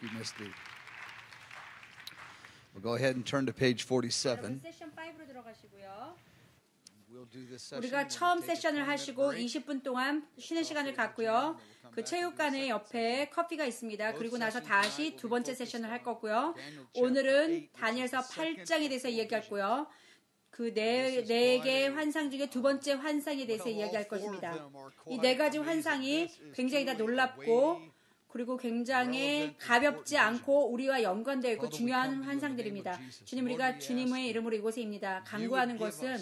you, Misty. We'll go ahead and turn to page 47. 세션 5로 들어가시고요. We'll do this session. 우리가 처음 세션을 하시고 20분 동안 쉬는 시간을 갖고요. 그 체육관의 옆에 커피가 있습니다. 그리고 나서 다시 두 번째 세션을 할 거고요. 오늘은 다니엘서 8장에 대해서 이야기할 그 네 개의 환상 중에 두 번째 환상에 대해서 이야기할 것입니다. 이 네 가지 환상이 굉장히 다 놀랍고 그리고 굉장히 가볍지 않고 우리와 연관되어 있고 중요한 환상들입니다. 주님, 우리가 주님의 이름으로 이곳에입니다. 간구하는 것은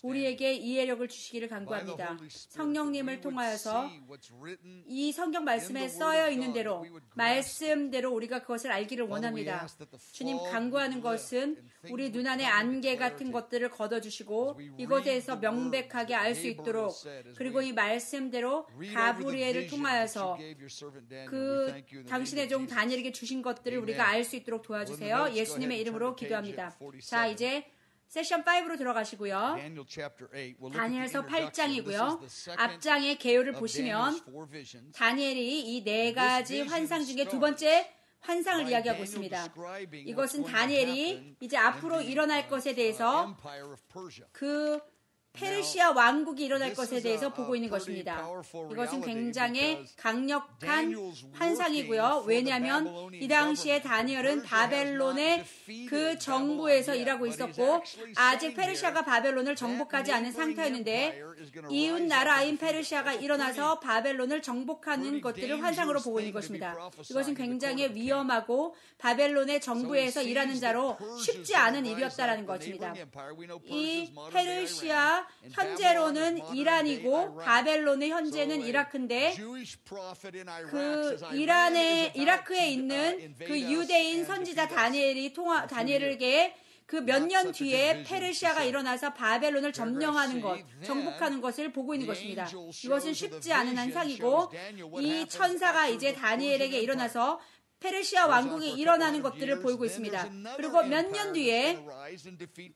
우리에게 이해력을 주시기를 간구합니다. 성령님을 통하여서 이 성경 말씀에 써여 있는 대로 말씀대로 우리가 그것을 알기를 원합니다. 주님, 간구하는 것은 우리 눈안에 안개 같은 것들을 걷어주시고 이것에서 명백하게 알 수 있도록 그리고 이 말씀대로 가브리엘을 통하여서 그 당신의 종 다니엘에게 주신 것들을 우리가 알 수 있도록 도와주세요. 예수님의 이름으로 기도합니다. 자, 이제 세션 5로 들어가시고요. 다니엘서 8장이고요. 앞장의 개요를 보시면 다니엘이 이 네 가지 환상 중에 두 번째 환상을 이야기하고 있습니다. 이것은 다니엘이 이제 앞으로 일어날 것에 대해서 그 페르시아 왕국이 일어날 것에 대해서 보고 있는 것입니다. 이것은 굉장히 강력한 환상이고요. 왜냐하면 이 당시에 다니엘은 바벨론의 그 정부에서 일하고 있었고 아직 페르시아가 바벨론을 정복하지 않은 상태였는데 이웃 나라인 페르시아가 일어나서 바벨론을 정복하는 것들을 환상으로 보고 있는 것입니다. 이것은 굉장히 위험하고 바벨론의 정부에서 일하는 자로 쉽지 않은 일이었다라는 것입니다. 이 페르시아 현재로는 이란이고 바벨론의 현재는 이라크인데 그 이라크에 있는 그 유대인 선지자 다니엘에게 그 몇 년 뒤에 페르시아가 일어나서 바벨론을 점령하는 것, 정복하는 것을 보고 있는 것입니다. 이것은 쉽지 않은 환상이고 이 천사가 이제 다니엘에게 일어나서 페르시아 왕국이 일어나는 것들을 보이고 있습니다. 그리고 몇 년 뒤에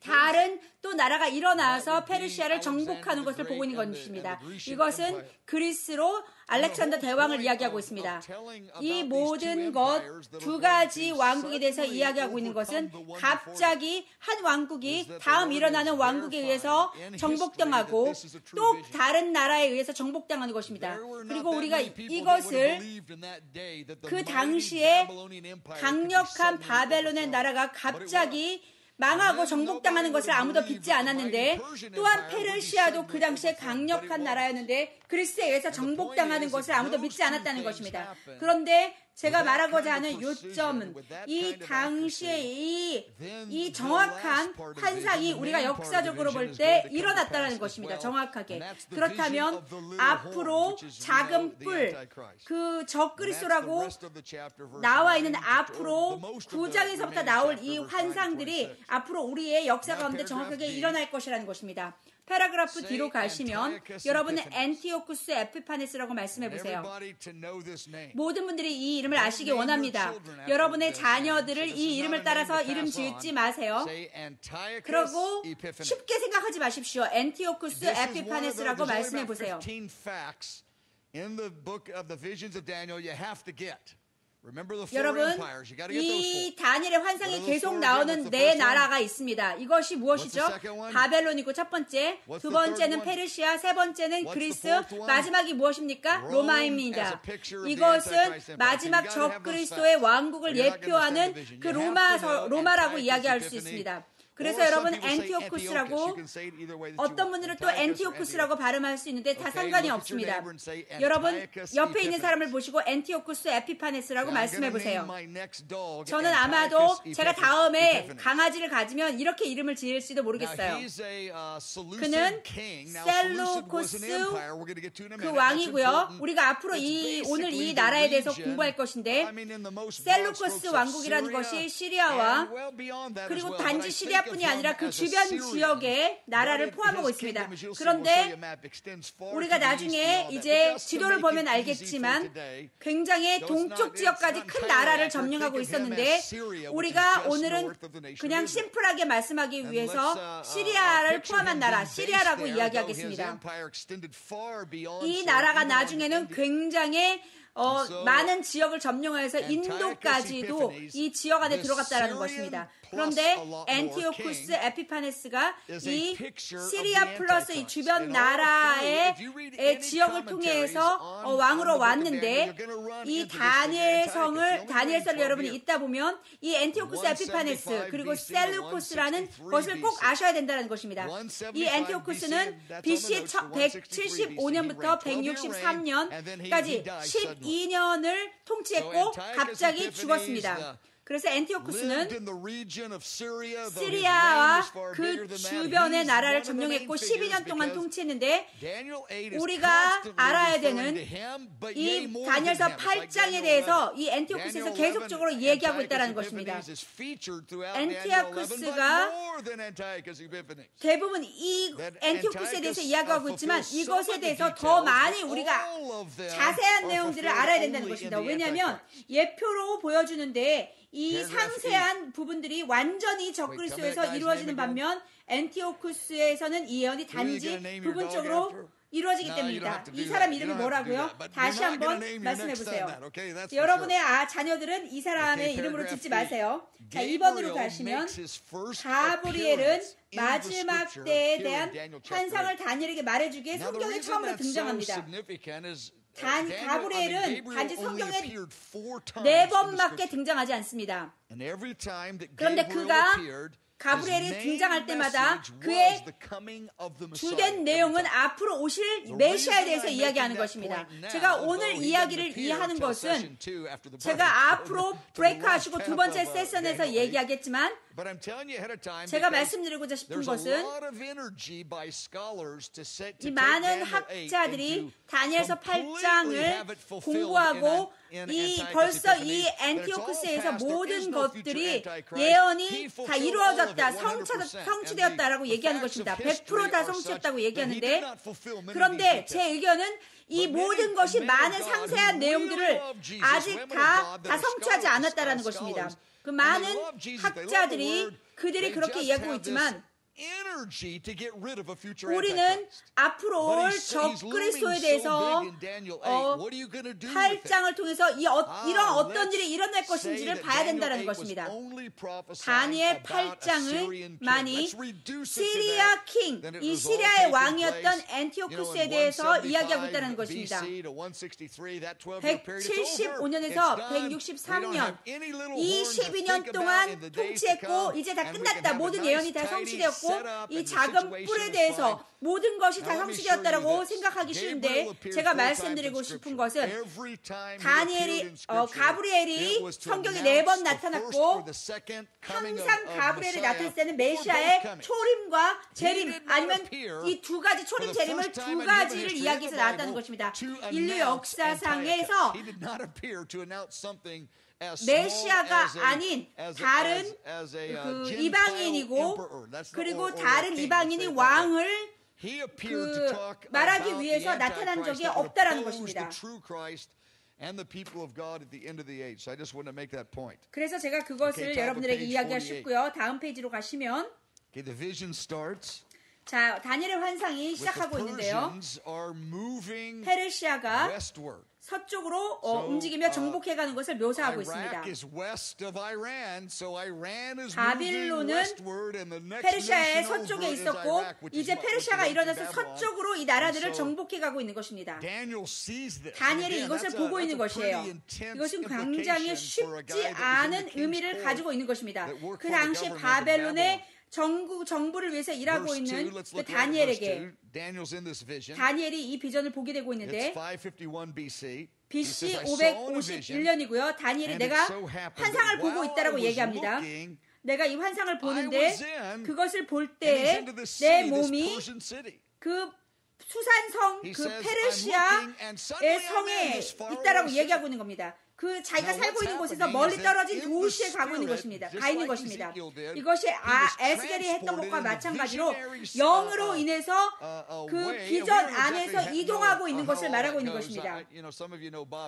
다른 또 나라가 일어나서 페르시아를 정복하는 것을 보고 있는 것입니다. 이것은 그리스로 알렉산더 대왕을 이야기하고 있습니다. 이 모든 것 두 가지 왕국에 대해서 이야기하고 있는 것은 갑자기 한 왕국이 다음 일어나는 왕국에 의해서 정복당하고 또 다른 나라에 의해서 정복당하는 것입니다. 그리고 우리가 이것을 그 당시에 강력한 바벨론의 나라가 갑자기 망하고 정복당하는 것을 아무도 믿지 않았는데 또한 페르시아도 그 당시에 강력한 나라였는데 그리스에 의해서 정복당하는 것을 아무도 믿지 않았다는 것입니다. 그런데 제가 말하고자 하는 요점은 이 당시에 이 정확한 환상이 우리가 역사적으로 볼 때 일어났다는 것입니다. 정확하게. 그렇다면 앞으로 작은 뿔, 그 적그리스도라고 나와 있는 앞으로 9장에서부터 나올 이 환상들이 앞으로 우리의 역사 가운데 정확하게 일어날 것이라는 것입니다. 패러그래프 뒤로 가시면 여러분은 엔티오쿠스 에피파네스라고 말씀해 보세요. 모든 분들이 이 이름을 아시기 원합니다. 여러분의 자녀들을 이 이름을 따라서 이름 짓지 마세요. 그리고 쉽게 생각하지 마십시오. 엔티오쿠스 에피파네스라고 말씀해 보세요. 여러분, 이 다니엘의 환상이 계속 나오는 네 나라가 있습니다. 이것이 무엇이죠? 바벨론이고 첫 번째, 두 번째는 페르시아, 세 번째는 그리스, 마지막이 무엇입니까? 로마입니다. 이것은 마지막 적그리스도의 왕국을 예표하는 그 로마라고 이야기할 수 있습니다. 그래서 여러분 엔티오쿠스라고 어떤 분들은 또 엔티오쿠스라고 발음할 수 있는데 다 상관이 없습니다. 여러분 옆에 있는 사람을 보시고 엔티오쿠스 에피파네스라고 말씀해 보세요. 저는 아마도 제가 다음에 강아지를 가지면 이렇게 이름을 지을지도 모르겠어요. 그는 셀루코스 그 왕이고요. 우리가 앞으로 오늘 이 나라에 대해서 공부할 것인데 셀루코스 왕국이라는 것이 시리아와 그리고 단지 시리아 뿐이 아니라 그 주변 지역의 나라를 포함하고 있습니다. 그런데 우리가 나중에 이제 지도를 보면 알겠지만 굉장히 동쪽 지역까지 큰 나라를 점령하고 있었는데 우리가 오늘은 그냥 심플하게 말씀하기 위해서 시리아를 포함한 나라, 시리아라고 이야기하겠습니다. 이 나라가 나중에는 굉장히 많은 지역을 점령해서 인도까지도 이 지역 안에 들어갔다라는 것입니다. 그런데 엔티오쿠스 에피파네스가 이 시리아 플러스 이 주변 나라의 지역을 통해서 왕으로 왔는데 이 다니엘서를 여러분이 읽다 보면 이 엔티오쿠스 에피파네스 그리고 셀루코스라는 것을 꼭 아셔야 된다는 것입니다. 이 엔티오쿠스는 BC 175년부터 163년까지 12년을 통치했고 갑자기 죽었습니다. 그래서 엔티오쿠스는 시리아와 그 주변의 나라를 점령했고 12년 동안 통치했는데 우리가 알아야 되는 이 다니엘서 8장에 대해서 이 엔티오쿠스에서 계속적으로 얘기하고 있다는 것입니다. 엔티오쿠스가 대부분 이 엔티오쿠스에 대해서 이야기하고 있지만 이것에 대해서 더 많이 우리가 자세한 내용들을 알아야 된다는 것입니다. 왜냐하면 예표로 보여주는데 이 상세한 부분들이 완전히 적그리스도에서 이루어지는 반면 엔티오쿠스에서는 이 예언이 단지 부분적으로 이루어지기 때문입니다. 이 사람 이름이 뭐라고요? 다시 한번 말씀해 보세요. 여러분의 자녀들은 이 사람의 이름으로 짓지 마세요. 자, 2번으로 가시면 가브리엘은 마지막 때에 대한 환상을 다니엘에게 말해주기에 성경에 처음으로 등장합니다. 가브리엘은 단지 성경에 4번밖에 등장하지 않습니다. 그런데 가브리엘이 등장할 때마다 그의 주된 내용은 앞으로 오실 메시아에 대해서 이야기하는 것입니다. 제가 오늘 이야기를 이해하는 것은 제가 앞으로 브레이크 하시고 두 번째 세션에서 얘기하겠지만 제가 말씀드리고자 싶은 것은 이 많은 학자들이 다니엘서 8장을 공부하고 벌써 이 엔티오쿠스에서 모든 것들이 예언이 다 이루어졌다, 성취되었다라고 얘기하는 것입니다. 100% 다 성취했다고 얘기하는데 그런데 제 의견은 이 모든 것이 많은 상세한 내용들을 아직 다 성취하지 않았다라는 것입니다. 그 많은 학자들이 그들이 그렇게 이야기하고 있지만 우리는 앞으로 올 적그리스도에 대해서 8장을 통해서 이런 어떤 일이 일어날 것인지를 봐야 된다는 것입니다. 다니엘 8장을 많이 시리아 킹, 이 시리아의 왕이었던 엔티오쿠스에 대해서 이야기하고 있다는 것입니다. 175년에서 163년 이 12년 동안 통치했고 이제 다 끝났다. 모든 예언이 다 성취되었고 이 작은 뿔에 대해서 모든 것이 다 성취되었다라고 생각하기 쉬운데 제가 말씀드리고 싶은 것은 가브리엘이 성경에 4번 나타났고 항상 가브리엘이 나타났을 때는 메시아의 초림과 재림 아니면 이 두 가지 초림 재림을 두 가지를 이야기해서 나왔다는 것입니다. 인류 역사상에서 메시아가 아닌 다른 이방인이고 그리고 다른 이방인이 왕을 말하기 위해서 나타난 적이 없다라는 것입니다. 그래서 제가 그것을 여러분들에게 이야기하고 싶고요. 다음 페이지로 가시면 자, 다니엘의 환상이 시작하고 있는데요. 페르시아가 서쪽으로 움직이며 정복해가는 것을 묘사하고 있습니다. 바빌론은 페르시아의 서쪽에 있었고 이제 페르시아가 일어나서 서쪽으로 이 나라들을 정복해가고 있는 것입니다. 다니엘이 이것을 보고 있는 것이에요. 이것은 굉장히 쉽지 않은 의미를 가지고 있는 것입니다. 그 당시 바벨론의 정부를 위해서 일하고 있는 그 다니엘에게 다니엘이 이 비전을 보게 되고 있는데 BC 551년이고요. 다니엘이 내가 환상을 보고 있다라고 얘기합니다. 내가 이 환상을 보는데 그것을 볼 때 내 몸이 그 수산성 그 페르시아의 성에 있다라고 얘기하고 있는 겁니다. 그 자기가 살고 있는 곳에서 멀리 떨어진 도시에 가 있는 것입니다. 이것이 에스겔이 했던 것과 마찬가지로 영으로 인해서 그 비전 안에서 이동하고 있는 것을 말하고 있는 것입니다.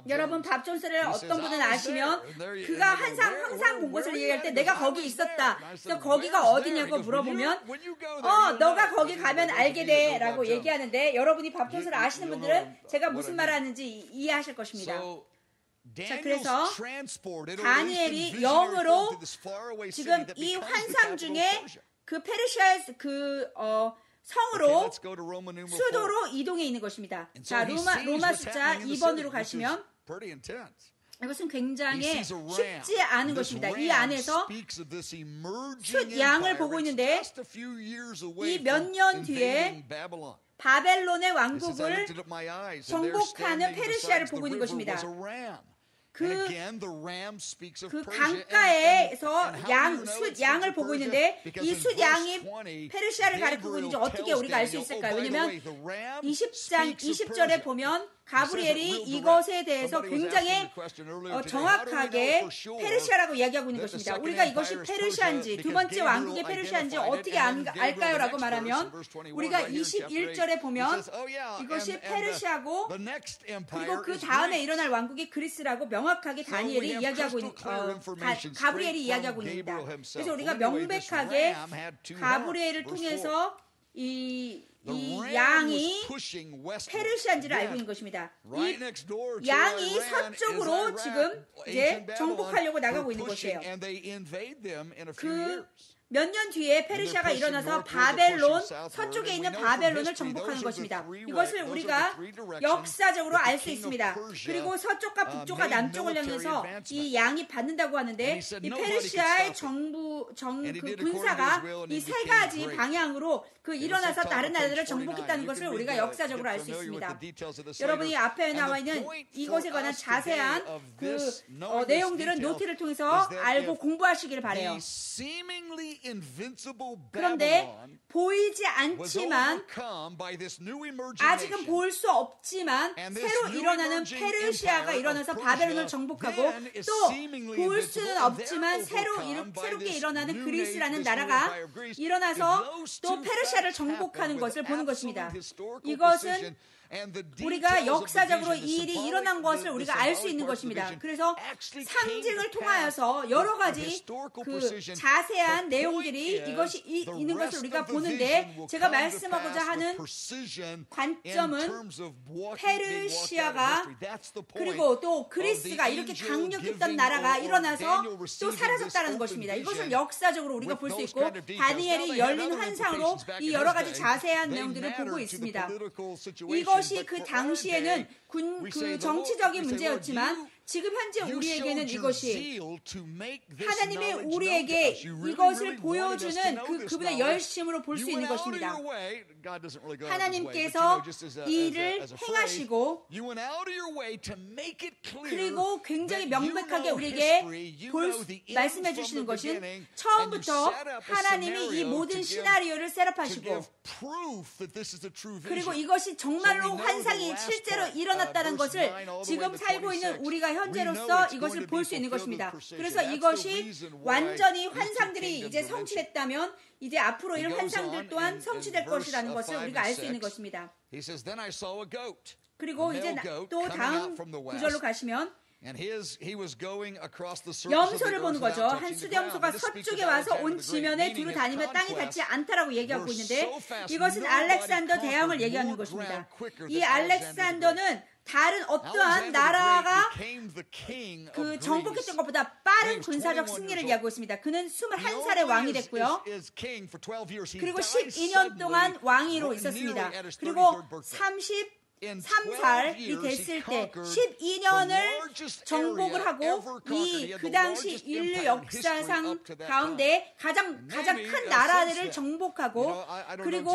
여러분 밥 존스를 어떤 분은 아시면 그가 항상 본 것을 얘기할 때 내가 거기 있었다. 그래서 거기가 어디냐고 물어보면 너가 거기 가면 알게 돼 라고 얘기하는데 여러분이 밥 존스를 아시는 분들은 제가 무슨 말 하는지 이해하실 것입니다. 자, 그래서 다니엘이 영으로 지금 이 환상 중에 그 페르시아의 성으로 수도로 이동해 있는 것입니다. 자, 로마 숫자 2번으로 가시면 이것은 굉장히 쉽지 않은 것입니다. 이 안에서 숫 양을 보고 있는데 이 몇 년 뒤에 바벨론의 왕국을 정복하는 페르시아를 보고 있는 것입니다. 그 강가에서 숫 양을 보고 있는데 이 숫 양이 페르시아를 가리키고 있는지 어떻게 우리가 알 수 있을까요? 왜냐하면 20절에 보면 가브리엘이 이것에 대해서 굉장히 정확하게 페르시아라고 이야기하고 있는 것입니다. 우리가 이것이 페르시아인지 두 번째 왕국의 페르시아인지 어떻게 알까요? 라고 말하면 우리가 21절에 보면 이것이 페르시아고 그리고 그 다음에 일어날 왕국이 그리스라고 명확하게 다니엘이 이야기하고 있는 가브리엘이 이야기하고 있습니다. 그래서 우리가 명백하게 가브리엘을 통해서 이 양이 페르시아인지를 알고 있는 것입니다. 이 양이 서쪽으로 지금 이제 정복하려고 나가고 있는 것이에요. 몇 년 뒤에 페르시아가 일어나서 바벨론, 서쪽에 있는 바벨론을 정복하는 것입니다. 이것을 우리가 역사적으로 알 수 있습니다. 그리고 서쪽과 북쪽과 남쪽을 향해서 이 양이 받는다고 하는데 이 페르시아의 그 군사가 이 세 가지 방향으로 일어나서 다른 나라들을 정복했다는 것을 우리가 역사적으로 알 수 있습니다. 여러분이 앞에 나와 있는 이것에 관한 자세한 내용들은 노트를 통해서 알고 공부하시기를 바라요. 그런데 보이지 않지만 아직은 볼 수 없지만 새로 일어나는 페르시아가 일어나서 바벨론을 정복하고 또 볼 수는 없지만 새롭게 일어나는 그리스라는 나라가 일어나서 또 페르시아를 정복하는 것을 보는 것입니다. 이것은 우리가 역사적으로 이 일이 일어난 것을 우리가 알 수 있는 것입니다. 그래서 상징을 통하여서 여러 가지 자세한 내용들이 이것이 있는 것을 우리가 보는데 제가 말씀하고자 하는 관점은 페르시아가 그리고 또 그리스가 이렇게 강력했던 나라가 일어나서 또 사라졌다는 것입니다. 이것을 역사적으로 우리가 볼 수 있고 다니엘이 열린 환상으로 이 여러 가지 자세한 내용들을 보고 있습니다. 이것이 그 당시에는 그 정치적인 문제였지만 지금 현재 우리에게는 이것이 하나님의 우리에게 이것을 보여주는 그분의 열심으로 볼 수 있는 것입니다. 하나님께서 이 일을 행하시고 그리고 굉장히 명백하게 우리에게 말씀해 주시는 것은 처음부터 하나님이 이 모든 시나리오를 셋업하시고 그리고 이것이 정말로 환상이 실제로 일어났다는 것을 지금 살고 있는 우리가 현재로서 이것을 볼 수 있는 것입니다. 그래서 이것이 완전히 환상들이 이제 성취됐다면 이제 앞으로 이런 환상들 또한 성취될 것이라는 것을 우리가 알 수 있는 것입니다. 그리고 이제 또 다음 구절로 가시면 염소를 보는 거죠. 한 수염소가 서쪽에 와서 온 지면에 두루 다니며 땅이 닿지 않다라고 얘기하고 있는데 이것은 알렉산더 대왕을 얘기하는 것입니다. 이 알렉산더는 다른 어떠한 나라가 정복했던 것보다 빠른 군사적 승리를 이야기하고 있습니다. 그는 21살의 왕이 됐고요. 그리고 12년 동안 왕위로 있었습니다. 그리고 33살이 됐을 때 12년을 정복을 하고 그 당시 인류 역사상 가운데 가장 큰 나라들을 정복하고 그리고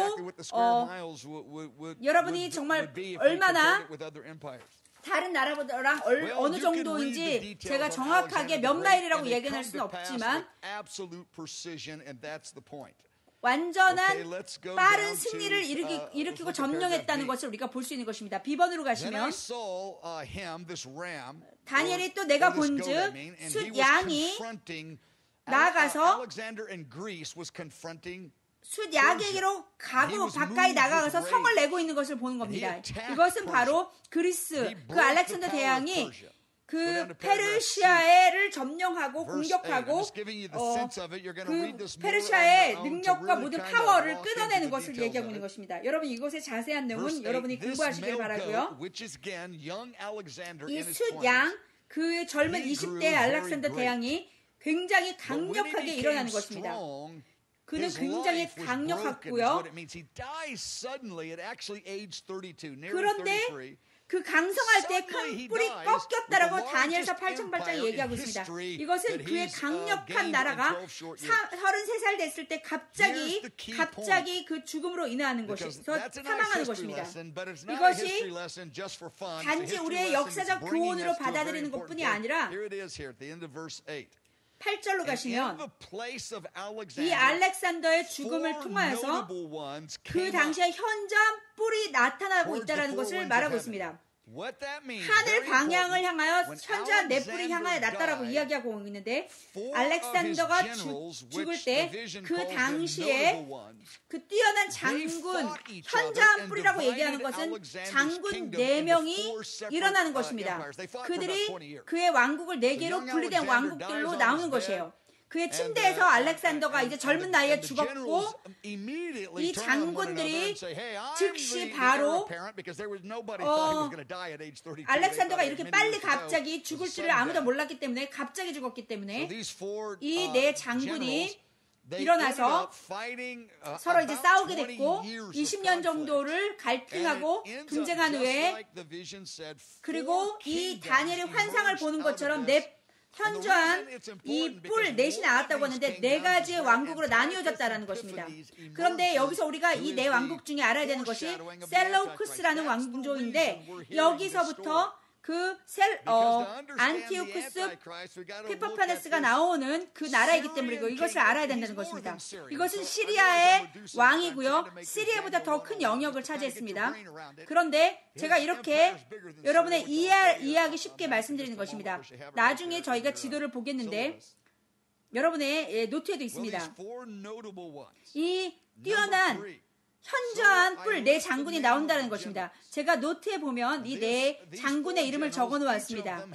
여러분이 정말 얼마나 다른 나라보다랑 어느 정도인지 제가 정확하게 몇 마일이라고 얘기할 수는 없지만 완전한 빠른 승리를 일으키고 점령했다는 것을 우리가 볼 수 있는 것입니다. B번으로 가시면 다니엘이 또 내가 본즉 숫 양이 나아가서 숫 양에게로 가까이 나가서 성을 내고 있는 것을 보는 겁니다. 이것은 바로 그리스, 그 알렉산더 대왕이 그 페르시아를 점령하고 공격하고 그 페르시아의 능력과 모든 파워를 끊어내는 것을 얘기하고 있는 것입니다. 여러분 이것의 자세한 내용은 여러분이 공부하시길 바라고요. 이 숫 양 그 젊은 20대 알렉산더 대왕이 굉장히 강력하게 일어나는 것입니다. 그는 굉장히 강력했고요. 그런데 그 강성할 때 큰 뿔이 꺾였다라고 다니엘서 8장에 얘기하고 있습니다. 이것은 그의 강력한 나라가 33살 됐을 때 갑자기 그 죽음으로 인하는 것에서 사망하는 것입니다. 이것이 단지 우리의 역사적 교훈으로 받아들이는 것뿐이 아니라 8절로 가시면 이 알렉산더의 죽음을 통하여서 그 당시에 현저한 뿔이 나타나고 있다는 것을 말하고 있습니다. 하늘 방향을 향하여 현저한 내 뿔이 향하여 났다라고 이야기하고 있는데 알렉산더가 죽을 때 그 당시에 그 뛰어난 장군 현저한 뿔이라고 얘기하는 것은 장군 4명이 일어나는 것입니다. 그들이 그의 왕국을 4개로 분리된 왕국들로 나오는 것이에요. 그의 침대에서 알렉산더가 이제 젊은 나이에 죽었고 이 장군들이 즉시 바로 알렉산더가 이렇게 빨리 갑자기 죽을 줄을 아무도 몰랐기 때문에 갑자기 죽었기 때문에 이 4 장군이 일어나서 서로 이제 싸우게 됐고 20년 정도를 갈등하고 분쟁한 후에 그리고 이 다니엘의 환상을 보는 것처럼 현저한 이 뿔 넷이 나왔다고 하는데 4가지의 왕국으로 나뉘어졌다라는 것입니다. 그런데 여기서 우리가 이 4 왕국 중에 알아야 되는 것이 셀로우쿠스라는 왕조인데 여기서부터 그 안티오쿠스 피퍼파네스가 나오는 그 나라이기 때문이고 이것을 알아야 된다는 것입니다. 이것은 시리아의 왕이고요. 시리아보다 더 큰 영역을 차지했습니다. 그런데 제가 이렇게 여러분의 이해하기 쉽게 말씀드리는 것입니다. 나중에 저희가 지도를 보겠는데 여러분의 노트에도 있습니다. 이 뛰어난 현저한 뿔 4 장군이 나온다는 것입니다. 제가 노트에 보면 이 4 장군의 이름을 적어 놓았습니다.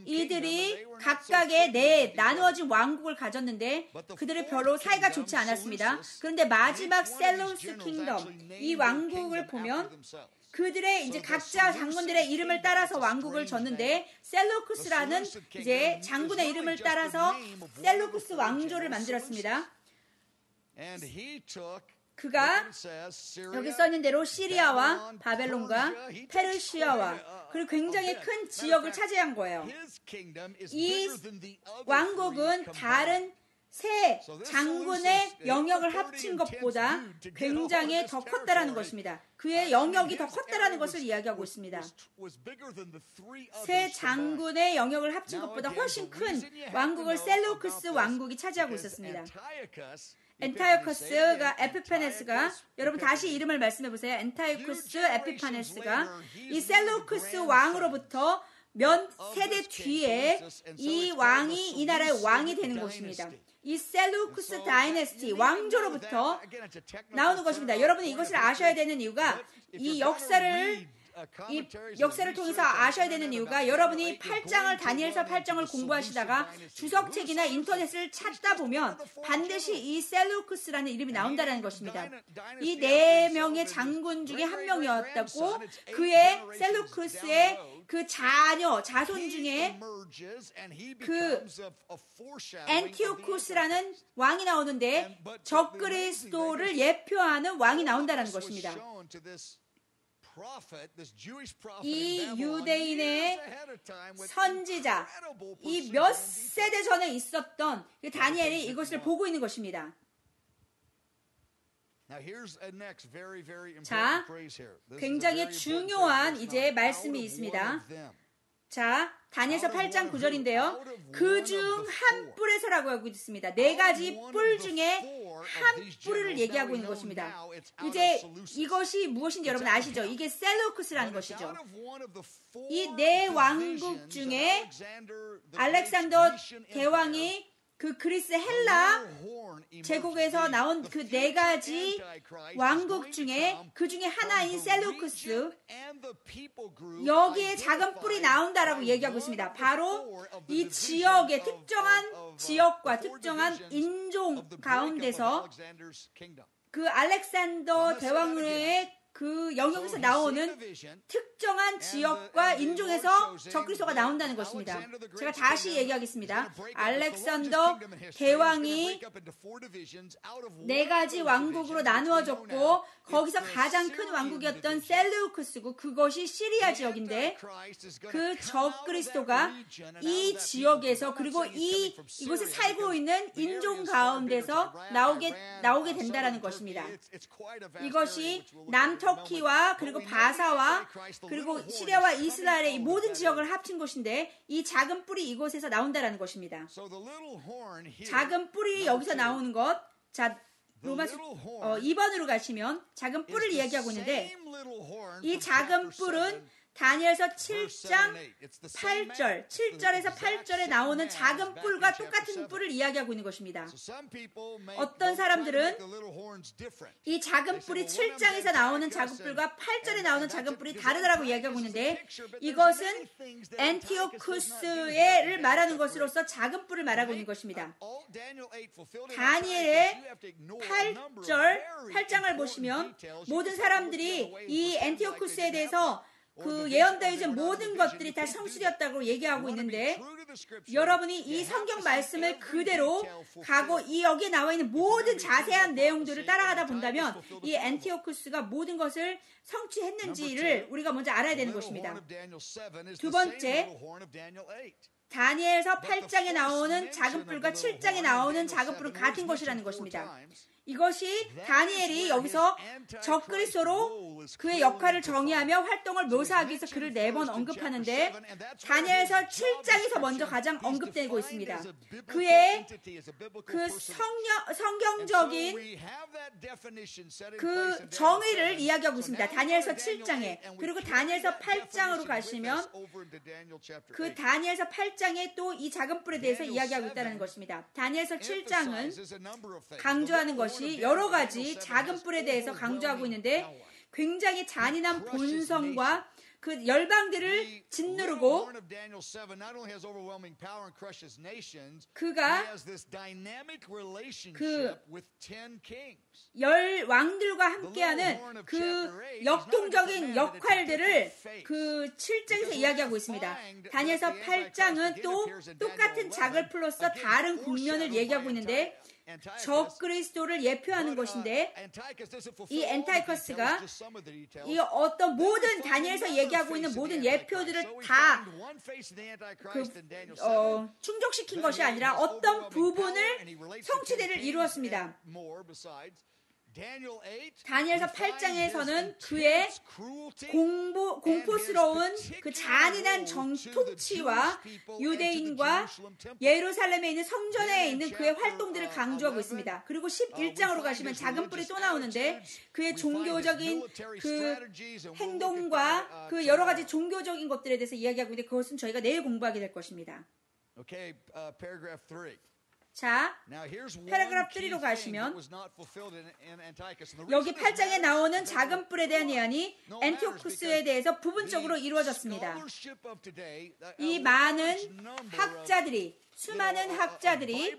이들이 각각의 나누어진 왕국을 가졌는데 그들이 별로 사이가 좋지 않았습니다. 그런데 마지막 셀루스 킹덤 이 왕국을 보면 그들의 이제 각자 장군들의 이름을 따라서 왕국을 졌는데 셀루쿠스라는 이제 장군의 이름을 따라서 셀루쿠스 왕조를 만들었습니다. 그가 여기 써있는 대로 시리아와 바벨론과 페르시아와 그리고 굉장히 큰 지역을 차지한 거예요. 이 왕국은 다른 세 장군의 영역을 합친 것보다 굉장히 더 컸다라는 것입니다. 그의 영역이 더 컸다라는 것을 이야기하고 있습니다. 세 장군의 영역을 합친 것보다 훨씬 큰 왕국을 셀루쿠스 왕국이 차지하고 있었습니다. 엔타이오커스가 에피파네스가 여러분 다시 이름을 말씀해 보세요. 엔타이오커스 에피파네스가 이 셀루쿠스 왕으로부터 몇 세대 뒤에 이 왕이 이 나라의 왕이 되는 것입니다. 이 셀루쿠스 다이내스티 왕조로부터 나오는 것입니다. 여러분이 이것을 아셔야 되는 이유가 이 역사를 통해서 아셔야 되는 이유가 여러분이 다니엘서 8장을 공부하시다가 주석책이나 인터넷을 찾다 보면 반드시 이 셀루쿠스라는 이름이 나온다는 것입니다. 이 4명의 장군 중에 한 명이었다고 그의 셀루쿠스의 그 자손 중에 그 안티오쿠스라는 왕이 나오는데 적그리스도를 예표하는 왕이 나온다는 것입니다. 이 유대인의 선지자, 이 몇 세대 전에 있었던 다니엘이 이것을 보고 있는 것입니다. 자, 굉장히 중요한 이제 말씀이 있습니다. 자, 다니엘서 8장 9절인데요. 그중 한 뿔에서라고 하고 있습니다. 4가지 뿔 중에 한 뿔을 얘기하고 있는 것입니다. 이제 이것이 무엇인지 여러분 아시죠? 이게 셀루쿠스라는 것이죠. 이 4 왕국 중에 알렉산더 대왕이 그 그리스 헬라 제국에서 나온 그 4가지 왕국 중에 그 중에 하나인 셀루쿠스 여기에 작은 뿔이 나온다라고 얘기하고 있습니다. 바로 이 지역의 특정한 지역과 특정한 인종 가운데서 그 알렉산더 대왕의 그 영역에서 나오는 특정한 지역과 인종에서 적그리스도가 나온다는 것입니다. 제가 다시 얘기하겠습니다. 알렉산더 대왕이 4가지 왕국으로 나누어졌고 거기서 가장 큰 왕국이었던 셀루크스고 그것이 시리아 지역인데 그 적그리스도가 이 지역에서 그리고 이곳에 살고 있는 인종 가운데서 나오게 된다라는 것입니다. 이것이 남터키와 그리고 바사와 그리고 시리아와 이스라엘의 이 모든 지역을 합친 곳인데 이 작은 뿔이 이곳에서 나온다라는 것입니다. 작은 뿔이 여기서 나오는 것, 자 로마서 2번으로 가시면 작은 뿔을 이야기하고 있는데 이 작은 뿔은 다니엘서 7장 8절, 7절에서 8절에 나오는 작은 뿔과 똑같은 뿔을 이야기하고 있는 것입니다. 어떤 사람들은 이 작은 뿔이 7장에서 나오는 작은 뿔과 8절에 나오는 작은 뿔이 다르다라고 이야기하고 있는데 이것은 엔티오쿠스를 말하는 것으로서 작은 뿔을 말하고 있는 것입니다. 다니엘의 8장을 보시면 모든 사람들이 이 엔티오쿠스에 대해서 그 예언되어진 모든 것들이 다 성실이었다고 얘기하고 있는데 여러분이 이 성경 말씀을 그대로 가고 이 여기에 나와 있는 모든 자세한 내용들을 따라가다 본다면 이 엔티오쿠스가 모든 것을 성취했는지를 우리가 먼저 알아야 되는 것입니다. 두 번째, 다니엘서 8장에 나오는 작은 뿔과 7장에 나오는 작은 뿔은 같은 것이라는 것입니다. 이것이 다니엘이 여기서 적그리스도로 그의 역할을 정의하며 활동을 묘사하기 위해서 그를 4번 언급하는데 다니엘서 7장에서 먼저 가장 언급되고 있습니다. 그의 그 성경적인 그 정의를 이야기하고 있습니다. 다니엘서 7장에. 그리고 다니엘서 8장으로 가시면 그 다니엘서 8장에 또 이 작은 뿔에 대해서 이야기하고 있다는 것입니다. 다니엘서 7장은 강조하는 것이 여러 가지 작은 뿔에 대해서 강조하고 있는데 굉장히 잔인한 본성과 그 열방들을 짓누르고 그가 그 왕들과 함께하는 그 역동적인 역할들을 그 7장에서 이야기하고 있습니다. 다니엘서 8장은 또 똑같은 작은 뿔로서 다른 국면을 얘기하고 있는데 적그리스도를 예표하는 것인데 이 엔타이커스가 이 어떤 모든 다니엘에서 얘기하고 있는 모든 예표들을 다 충족시킨 것이 아니라 어떤 부분을 성취대를 이루었습니다. 다니엘서 8장에서는 그의 공포스러운 그 잔인한 통치와 유대인과 예루살렘에 있는 성전에 있는 그의 활동들을 강조하고 있습니다. 그리고 11장으로 가시면 작은 뿔이 또 나오는데 그의 종교적인 그 행동과 그 여러 가지 종교적인 것들에 대해서 이야기하고 있는데 그것은 저희가 내일 공부하게 될 것입니다. 자, 패러그래프 3로 가시면 여기 8장에 나오는 작은 뿔에 대한 예언이 엔티오쿠스에 대해서 부분적으로 이루어졌습니다. 이 많은 학자들이 수많은 학자들이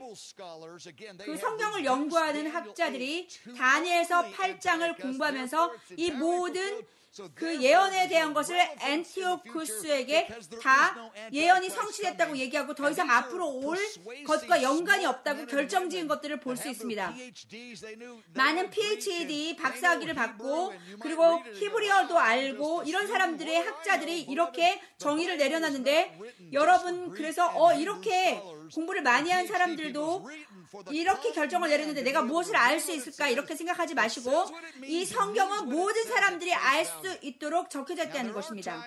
그 성경을 연구하는 학자들이 다니엘서 8장을 공부하면서 이 모든 그 예언에 대한 것을 엔티오쿠스에게 다 예언이 성취됐다고 얘기하고 더 이상 앞으로 올 것과 연관이 없다고 결정지은 것들을 볼 수 있습니다. 많은 PhD 박사학위를 받고 그리고 히브리어도 알고 이런 사람들의 학자들이 이렇게 정의를 내려놨는데 여러분 그래서 이렇게 공부를 많이 한 사람들도 이렇게 결정을 내렸는데 내가 무엇을 알 수 있을까 이렇게 생각하지 마시고 이 성경은 모든 사람들이 알 수 있도록 적혀져 있다는 것입니다.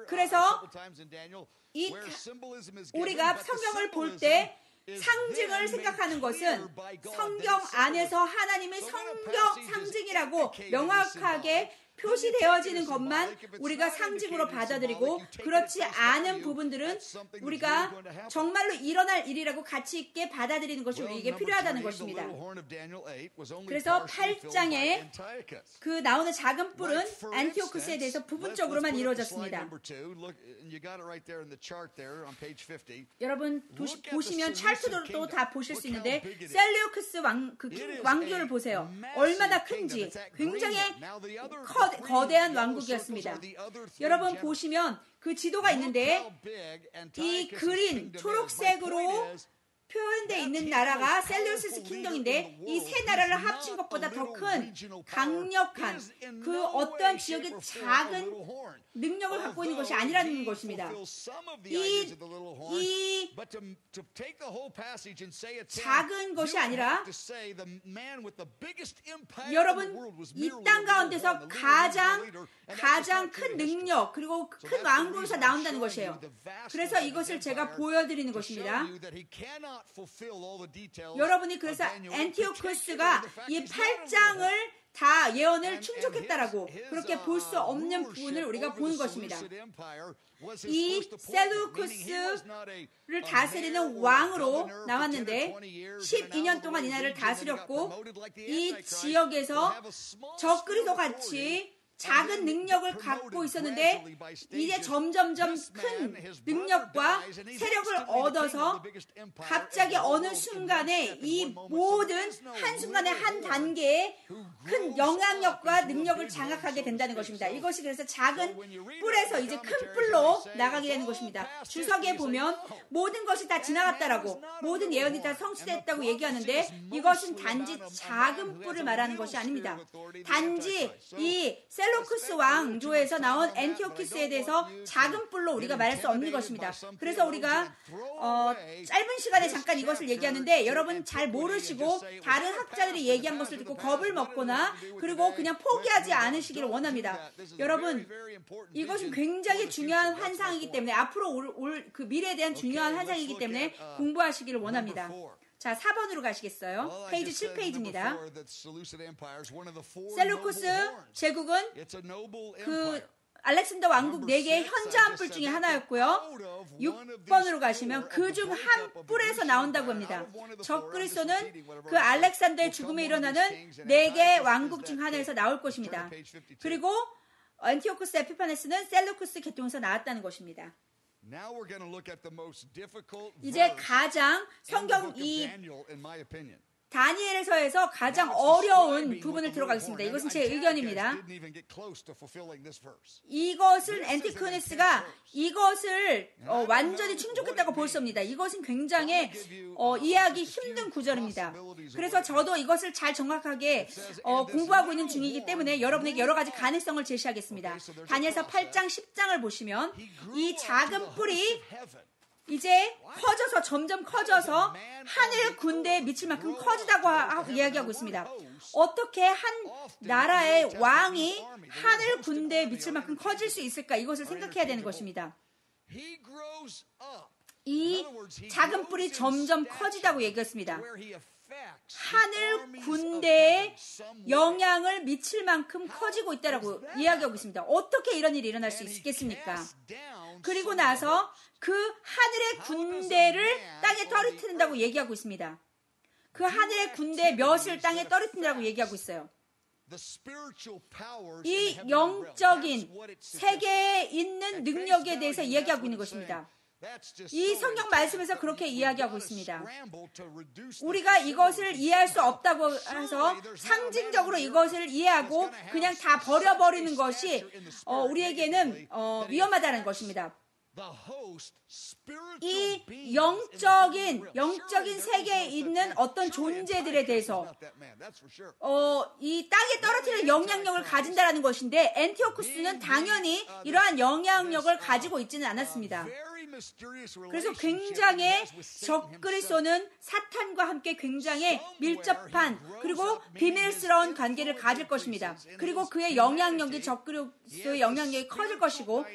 그래서 우리가 성경을 볼 때 상징을 생각하는 것은 성경 안에서 하나님의 성경 상징이라고 명확하게 표시되어지는 것만 우리가 상징으로 받아들이고 그렇지 않은 부분들은 우리가 정말로 일어날 일이라고 가치 있게 받아들이는 것이 우리에게 필요하다는 것입니다. 그래서 8장에 그 나오는 작은 뿔은 안티오쿠스에 대해서 부분적으로만 이루어졌습니다. 여러분 보시면 차트도 다 보실 수 있는데 셀레우크스 왕조를 보세요. 얼마나 큰지 굉장히 거대한 왕국이었습니다. 여러분 보시면 그 지도가 있는데 이 그린 초록색으로 표현되어 있는 나라가 셀레우시스 킹덤인데 이 세 나라를 합친 것보다 더 큰 강력한 그 어떠한 지역의 작은 능력을 갖고 있는 것이 아니라는 것입니다. 이 작은 것이 아니라 여러분 이 땅 가운데서 가장 큰 능력 그리고 큰 왕국에서 나온다는 것이에요. 그래서 이것을 제가 보여드리는 것입니다. 여러분이 그래서 안티오쿠스가 이 8장을 다 예언을 충족했다라고 그렇게 볼 수 없는 부분을 우리가 보는 것입니다. 이 셀루쿠스를 다스리는 왕으로 나왔는데 12년 동안 이 나라를 다스렸고 이 지역에서 적그리스도 같이 작은 능력을 갖고 있었는데 이제 점점점 큰 능력과 세력을 얻어서 갑자기 어느 순간에 이 모든 한순간에 한 단계에 큰 영향력과 능력을 장악하게 된다는 것입니다. 이것이 그래서 작은 뿔에서 이제 큰 뿔로 나가게 되는 것입니다. 주석에 보면 모든 것이 다 지나갔다라고 모든 예언이 다 성취됐다고 얘기하는데 이것은 단지 작은 뿔을 말하는 것이 아닙니다. 단지 이 셀루쿠스 왕조에서 나온 안티오쿠스에 대해서 작은 뿔로 우리가 말할 수 없는 것입니다. 그래서 우리가 짧은 시간에 잠깐 이것을 얘기하는데 여러분 잘 모르시고 다른 학자들이 얘기한 것을 듣고 겁을 먹거나 그리고 그냥 포기하지 않으시기를 원합니다. 여러분 이것은 굉장히 중요한 환상이기 때문에 앞으로 올 그 미래에 대한 중요한 환상이기 때문에 공부하시기를 원합니다. 자, 4번으로 가시겠어요? 페이지 7페이지입니다. 셀루쿠스 제국은 그 알렉산더 왕국 4개의 현저한 뿔 중에 하나였고요. 6번으로 가시면 그중 한 뿔에서 나온다고 합니다. 적그리스도는 그 알렉산더의 죽음에 일어나는 4개의 왕국 중 하나에서 나올 것입니다. 그리고 안티오쿠스 에피파네스는 셀루쿠스 계통에서 나왔다는 것입니다. 이제 가장 성경 이 다니엘서에서 가장 어려운 부분을 들어가겠습니다. 이것은 제 의견입니다. 이것은 안티오쿠스가 이것을 완전히 충족했다고 볼 수 없습니다. 이것은 굉장히 이해하기 힘든 구절입니다. 그래서 저도 이것을 잘 정확하게 공부하고 있는 중이기 때문에 여러분에게 여러 가지 가능성을 제시하겠습니다. 다니엘서 8장 10장을 보시면 이 작은 뿔이 이제 커져서 점점 커져서 하늘 군대에 미칠 만큼 커지다고 이야기하고 있습니다. 어떻게 한 나라의 왕이 하늘 군대에 미칠 만큼 커질 수 있을까? 이것을 생각해야 되는 것입니다. 이 작은 뿔이 점점 커지다고 얘기했습니다. 하늘 군대에 영향을 미칠 만큼 커지고 있다라고 이야기하고 있습니다. 어떻게 이런 일이 일어날 수 있겠습니까? 그리고 나서 그 하늘의 군대를 땅에 떨어뜨린다고 얘기하고 있습니다. 그 하늘의 군대 몇을 땅에 떨어뜨린다고 얘기하고 있어요. 이 영적인 세계에 있는 능력에 대해서 이야기하고 있는 것입니다. 이 성경 말씀에서 그렇게 이야기하고 있습니다. 우리가 이것을 이해할 수 없다고 해서 상징적으로 이것을 이해하고 그냥 다 버려버리는 것이 우리에게는 위험하다는 것입니다. 이 영적인 세계에 있는 어떤 존재들에 대해서 이 땅에 떨어뜨리는 영향력을 가진다라는 것인데 안티오쿠스는 당연히 이러한 영향력을 가지고 있지는 않았습니다. 그래서 굉장히 적그리스도는 사탄과 함께 굉장히 밀접한 그리고 비밀스러운 관계를 가질 것입니다. 그리고 그의 영향력이 적그리스도의 영향력이 커질 것이고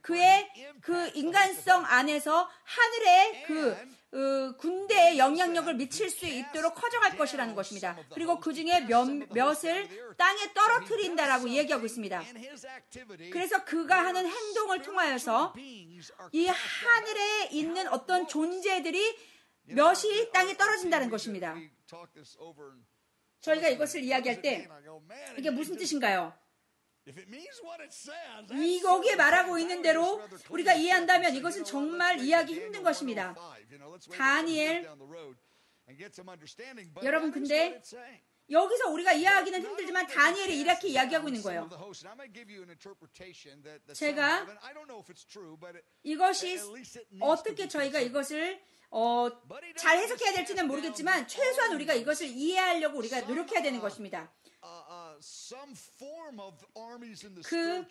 그의 그 인간성 안에서 하늘의 그 군대의 영향력을 미칠 수 있도록 커져갈 것이라는 것입니다. 그리고 그 중에 몇을 땅에 떨어뜨린다라고 얘기하고 있습니다. 그래서 그가 하는 행동을 통하여서 이 하늘에 있는 어떤 존재들이 몇이 땅에 떨어진다는 것입니다. 저희가 이것을 이야기할 때 이게 무슨 뜻인가요? 여기에 말하고 있는 대로 우리가 이해한다면 이것은 정말 이해하기 힘든 것입니다. 다니엘, 여러분 근데 여기서 우리가 이해하기는 힘들지만 다니엘이 이렇게 이야기하고 있는 거예요. 제가 이것이 어떻게 저희가 이것을 잘 해석해야 될지는 모르겠지만 최소한 우리가 이것을 이해하려고 우리가 노력해야 되는 것입니다. 그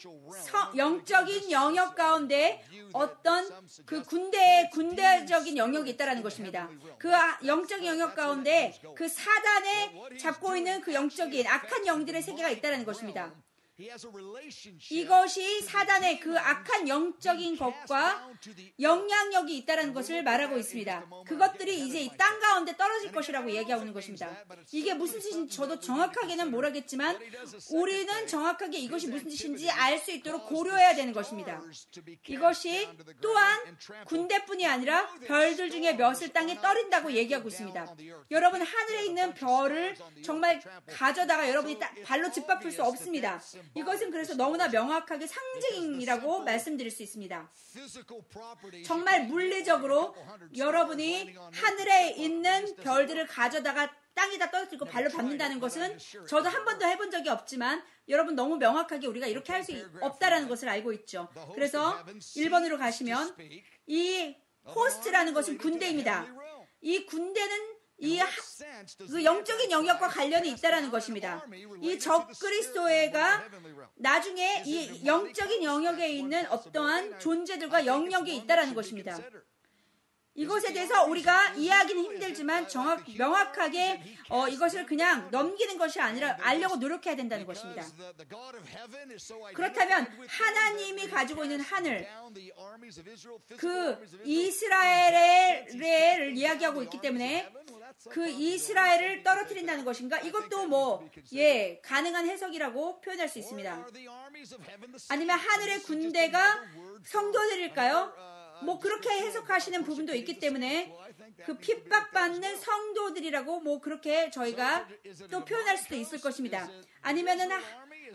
영적인 영역 가운데 어떤 그 군대적인 영역이 있다라는 것입니다. 그 영적인 영역 가운데 그 사단에 잡고 있는 그 영적인 악한 영들의 세계가 있다라는 것입니다. 이것이 사단의 그 악한 영적인 것과 영향력이 있다는 것을 말하고 있습니다. 그것들이 이제 이 땅 가운데 떨어질 것이라고 얘기하고 있는 것입니다. 이게 무슨 뜻인지 저도 정확하게는 모르겠지만 우리는 정확하게 이것이 무슨 뜻인지 알 수 있도록 고려해야 되는 것입니다. 이것이 또한 군대뿐이 아니라 별들 중에 몇을 땅에 떨인다고 얘기하고 있습니다. 여러분 하늘에 있는 별을 정말 가져다가 여러분이 발로 짓밟을 수 없습니다. 이것은 그래서 너무나 명확하게 상징이라고 말씀드릴 수 있습니다. 정말 물리적으로 여러분이 하늘에 있는 별들을 가져다가 땅에다 떨어뜨리고 발로 밟는다는 것은 저도 한 번도 해본 적이 없지만 여러분 너무 명확하게 우리가 이렇게 할 수 없다라는 것을 알고 있죠. 그래서 1번으로 가시면 이 호스트라는 것은 군대입니다. 이 군대는 그 영적인 영역과 관련이 있다라는 것입니다. 이 적그리스도가 나중에 이 영적인 영역에 있는 어떠한 존재들과 영역이 있다라는 것입니다. 이것에 대해서 우리가 이해하기는 힘들지만 명확하게 이것을 그냥 넘기는 것이 아니라 알려고 노력해야 된다는 것입니다. 그렇다면 하나님이 가지고 있는 하늘, 그 이스라엘을 이야기하고 있기 때문에 그 이스라엘을 떨어뜨린다는 것인가? 이것도 가능한 해석이라고 표현할 수 있습니다. 아니면 하늘의 군대가 성도들일까요? 그렇게 해석하시는 부분도 있기 때문에 그 핍박받는 성도들이라고 그렇게 저희가 또 표현할 수도 있을 것입니다. 아니면은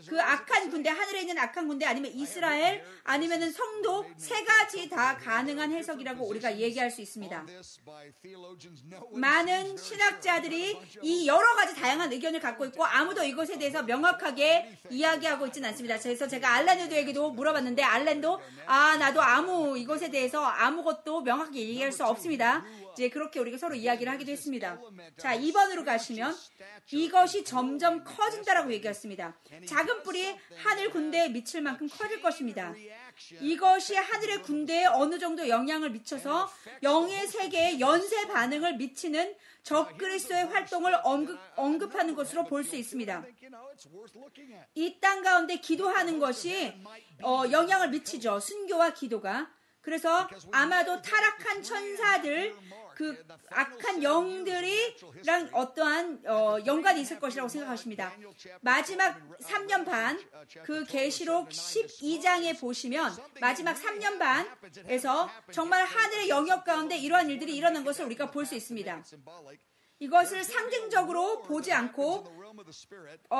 그 악한 군대, 하늘에 있는 악한 군대, 아니면 이스라엘, 아니면은 성도, 세 가지 다 가능한 해석이라고 우리가 얘기할 수 있습니다. 많은 신학자들이 이 여러 가지 다양한 의견을 갖고 있고 아무도 이것에 대해서 명확하게 이야기하고 있지는 않습니다. 그래서 제가 알렌도에게도 물어봤는데 알렌도 나도 이것에 대해서 아무것도 명확하게 얘기할 수 없습니다. 이제 그렇게 우리가 서로 이야기를 하기도 했습니다. 자, 2번으로 가시면 이것이 점점 커진다라고 얘기했습니다. 작은 뿔이 하늘 군대에 미칠 만큼 커질 것입니다. 이것이 하늘의 군대에 어느 정도 영향을 미쳐서 영의 세계에 연쇄 반응을 미치는 적그리스도의 활동을 언급하는 것으로 볼 수 있습니다. 이 땅 가운데 기도하는 것이 영향을 미치죠. 순교와 기도가. 그래서 아마도 타락한 천사들, 그 악한 영들이랑 어떠한 연관이 있을 것이라고 생각하십니다. 마지막 3년 반, 그 계시록 12장에 보시면 마지막 3년 반에서 정말 하늘의 영역 가운데 이러한 일들이 일어난 것을 우리가 볼 수 있습니다. 이것을 상징적으로 보지 않고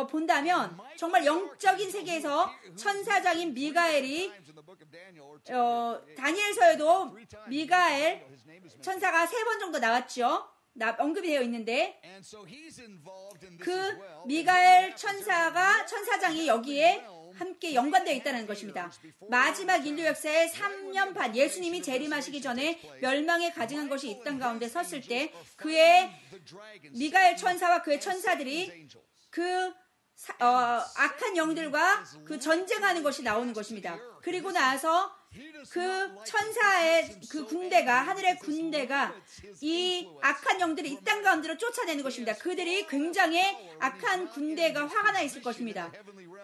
본다면 정말 영적인 세계에서 천사장인 미가엘이 다니엘서에도 미가엘 천사가 3번 정도 나왔죠. 언급이 되어 있는데 그 미가엘 천사장이 여기에 함께 연관되어 있다는 것입니다. 마지막 인류 역사의 3년 반 예수님이 재림하시기 전에 멸망에 가증한 것이 이 땅 가운데 섰을 때 그의 미가엘 천사와 그의 천사들이 그 악한 영들과 그 전쟁하는 것이 나오는 것입니다. 그리고 나서 그 천사의 그 군대가, 하늘의 군대가 이 악한 영들을 이 땅 가운데로 쫓아내는 것입니다. 그들이 굉장히 악한 군대가 화가 나 있을 것입니다.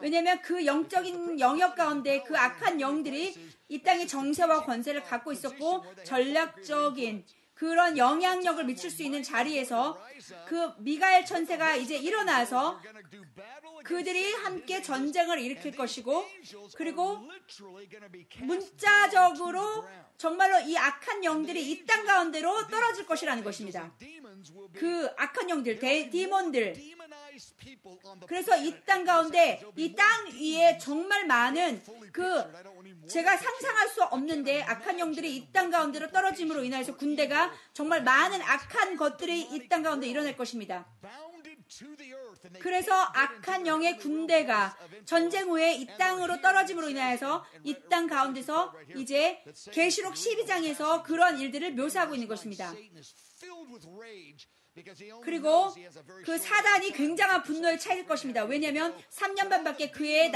왜냐하면 그 영적인 영역 가운데 그 악한 영들이 이 땅의 정세와 권세를 갖고 있었고 전략적인 그런 영향력을 미칠 수 있는 자리에서 그 미가엘 천사가 이제 일어나서 그들이 함께 전쟁을 일으킬 것이고, 그리고 문자적으로 정말로 이 악한 영들이 이 땅 가운데로 떨어질 것이라는 것입니다. 그 악한 영들, 디몬들. 그래서 이 땅 가운데, 이 땅 위에 정말 많은 제가 상상할 수 없는데 악한 영들이 이 땅 가운데로 떨어짐으로 인해서 군대가 정말 많은 악한 것들이 이 땅 가운데 일어날 것입니다. 그래서 악한 영의 군대가 전쟁 후에 이 땅으로 떨어짐으로 인하여서 이 땅 가운데서 이제 계시록 12장에서 그런 일들을 묘사하고 있는 것입니다. 그리고 그 사단이 굉장한 분노에 차일 것입니다. 왜냐하면 3년 반밖에 그의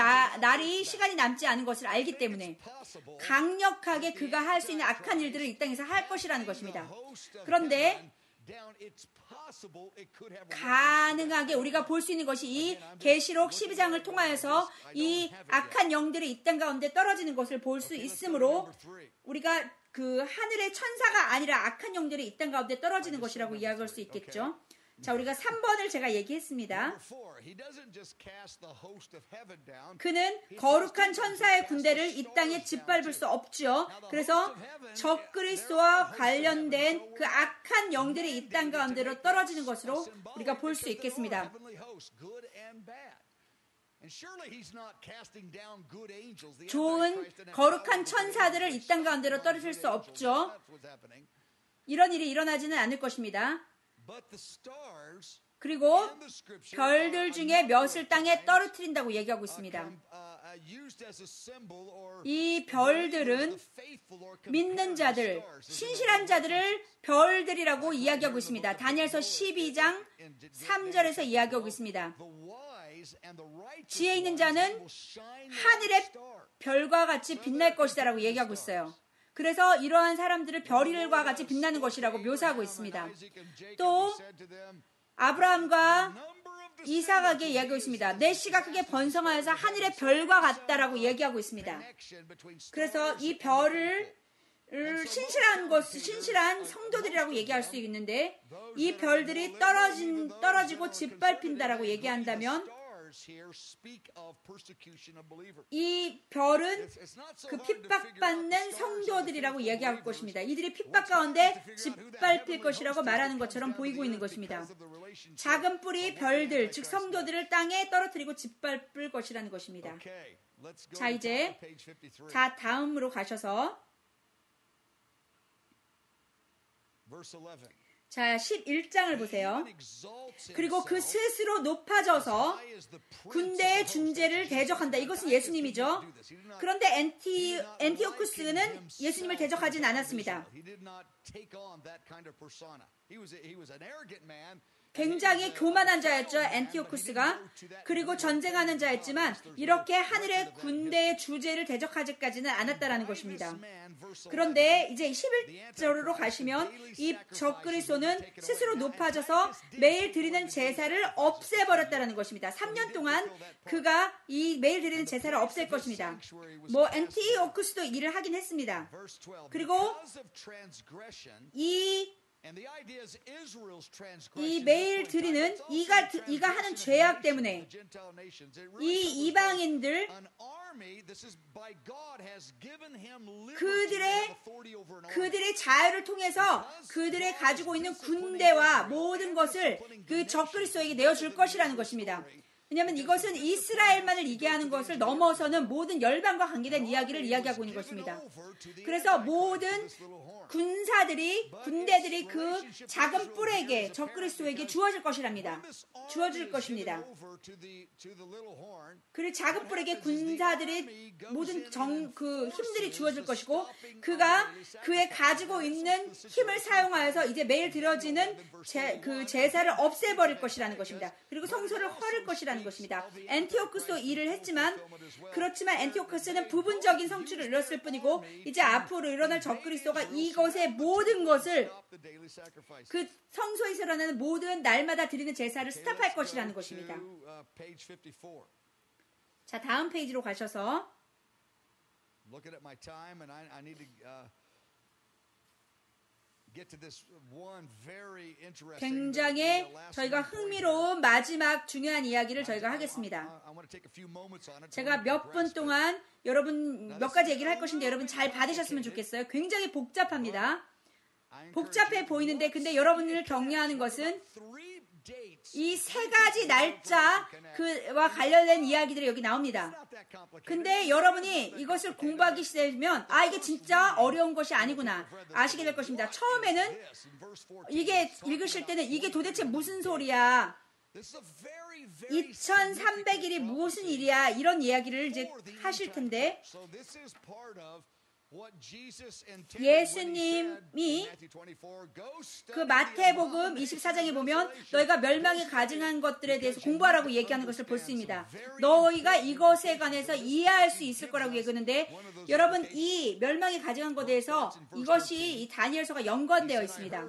시간이 남지 않은 것을 알기 때문에 강력하게 그가 할 수 있는 악한 일들을 이 땅에서 할 것이라는 것입니다. 그런데 가능하게 우리가 볼 수 있는 것이 이 계시록 12장을 통하여서 이 악한 영들이 이 땅 가운데 떨어지는 것을 볼 수 있으므로 우리가 그 하늘의 천사가 아니라 악한 영들이 이 땅 가운데 떨어지는 것이라고 이야기할 수 있겠죠. 자, 우리가 3번을 제가 얘기했습니다. 그는 거룩한 천사의 군대를 이 땅에 짓밟을 수 없죠. 그래서 적그리스도와 관련된 그 악한 영들이 이 땅 가운데로 떨어지는 것으로 우리가 볼 수 있겠습니다. 좋은 거룩한 천사들을 이 땅 가운데로 떨어질 수 없죠. 이런 일이 일어나지는 않을 것입니다. 그리고 별들 중에 몇을 땅에 떨어뜨린다고 얘기하고 있습니다. 이 별들은 믿는 자들, 신실한 자들을 별들이라고 이야기하고 있습니다. 다니엘서 12장 3절에서 이야기하고 있습니다. 지혜 있는 자는 하늘의 별과 같이 빛날 것이다 라고 얘기하고 있어요. 그래서 이러한 사람들을 별일과 같이 빛나는 것이라고 묘사하고 있습니다. 또 아브라함과 이삭에게 이야기하고 있습니다. 내 씨가 크게 번성하여서 하늘의 별과 같다라고 얘기하고 있습니다. 그래서 이 별을 신실한 성도들이라고 얘기할 수 있는데 이 별들이 떨어지고 짓밟힌다라고 얘기한다면 이 별은 그 핍박받는 성도들이라고 이야기할 것입니다. 이들이 핍박 가운데 짓밟힐 것이라고 말하는 것처럼 보이고 있는 것입니다. 작은 뿌리 별들, 즉 성도들을 땅에 떨어뜨리고 짓밟을 것이라는 것입니다. 자, 이제 다음으로 가셔서 자, 11장을 보세요. 그리고 그 스스로 높아져서 군대의 준재를 대적한다. 이것은 예수님이죠. 그런데 엔티오쿠스는 예수님을 대적하진 않았습니다. 굉장히 교만한 자였죠, 엔티오쿠스가. 그리고 전쟁하는 자였지만 이렇게 하늘의 군대의 주제를 대적하지까지는 않았다라는 것입니다. 그런데 이제 11절로 가시면 이 적그리스도는 스스로 높아져서 매일 드리는 제사를 없애버렸다라는 것입니다. 3년 동안 그가 이 매일 드리는 제사를 없앨 것입니다. 엔티오쿠스도 일을 하긴 했습니다. 그리고 이 매일 드리는 이가 하는 죄악 때문에 이 이방인들 그들의 자유를 통해서 그들의 가지고 있는 군대와 모든 것을 그 적그리스도에게 내어줄 것이라는 것입니다. 왜냐하면 이것은 이스라엘만을 얘기하는 것을 넘어서는 모든 열방과 관계된 이야기를 이야기하고 있는 것입니다. 그래서 모든 군대들이 그 작은 뿔에게 적그리스도에게 주어질 것이랍니다. 주어질 것입니다. 그 작은 뿔에게 군사들의 모든 힘들이 주어질 것이고 그가 그의 가지고 있는 힘을 사용하여서 이제 매일 드려지는 그 제사를 없애버릴 것이라는 것입니다. 그리고 성소를 헐을 것이라는 것입니다. 엔티오쿠스도 일을 했지만 그렇지만 엔티오쿠스는 부분적인 성취를 이뤘을 뿐이고 이제 앞으로 일어날 적그리스도가 이것의 모든 것을 그 성소에서 일어나는 모든 날마다 드리는 제사를 스탑할 것이라는 것입니다. 자, 다음 페이지로 가셔서 굉장히 저희가 흥미로운 마지막 중요한 이야기를 저희가 하겠습니다. 제가 몇 분 동안 여러분 몇 가지 얘기를 할 것인데 여러분 잘 받으셨으면 좋겠어요. 굉장히 복잡합니다. 복잡해 보이는데 근데 여러분을 격려하는 것은 이 세 가지 날짜와 관련된 이야기들이 여기 나옵니다. 근데 여러분이 이것을 공부하기 시작하면 이게 진짜 어려운 것이 아니구나 아시게 될 것입니다. 처음에는 이게 읽으실 때는 이게 도대체 무슨 소리야? 2300일이 무슨 일이야? 이런 이야기를 이제 하실 텐데 예수님이 그 마태복음 24장에 보면 너희가 멸망에 가증한 것들에 대해서 공부하라고 얘기하는 것을 볼 수 있습니다. 너희가 이것에 관해서 이해할 수 있을 거라고 얘기하는데 여러분 이 멸망에 가증한 것에 대해서 이것이 이 다니엘서가 연관되어 있습니다.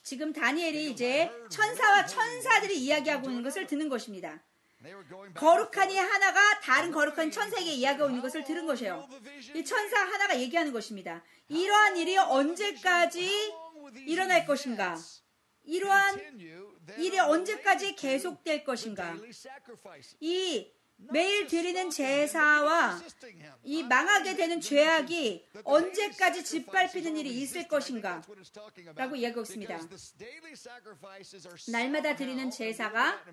지금 다니엘이 이제 천사와 천사들이 이야기하고 있는 것을 듣는 것입니다. 거룩한 이 하나가 다른 거룩한 천사에게 이야기하고 있는 것을 들은 것이에요. 이 천사 하나가 얘기하는 것입니다. 이러한 일이 언제까지 일어날 것인가? 이러한 일이 언제까지 계속될 것인가? 이 매일 드리는 제사와 이 망하게 되는 죄악이 언제까지 짓밟히는 일이 있을 것인가? 라고 이야기하고 있습니다. 날마다 드리는 제사가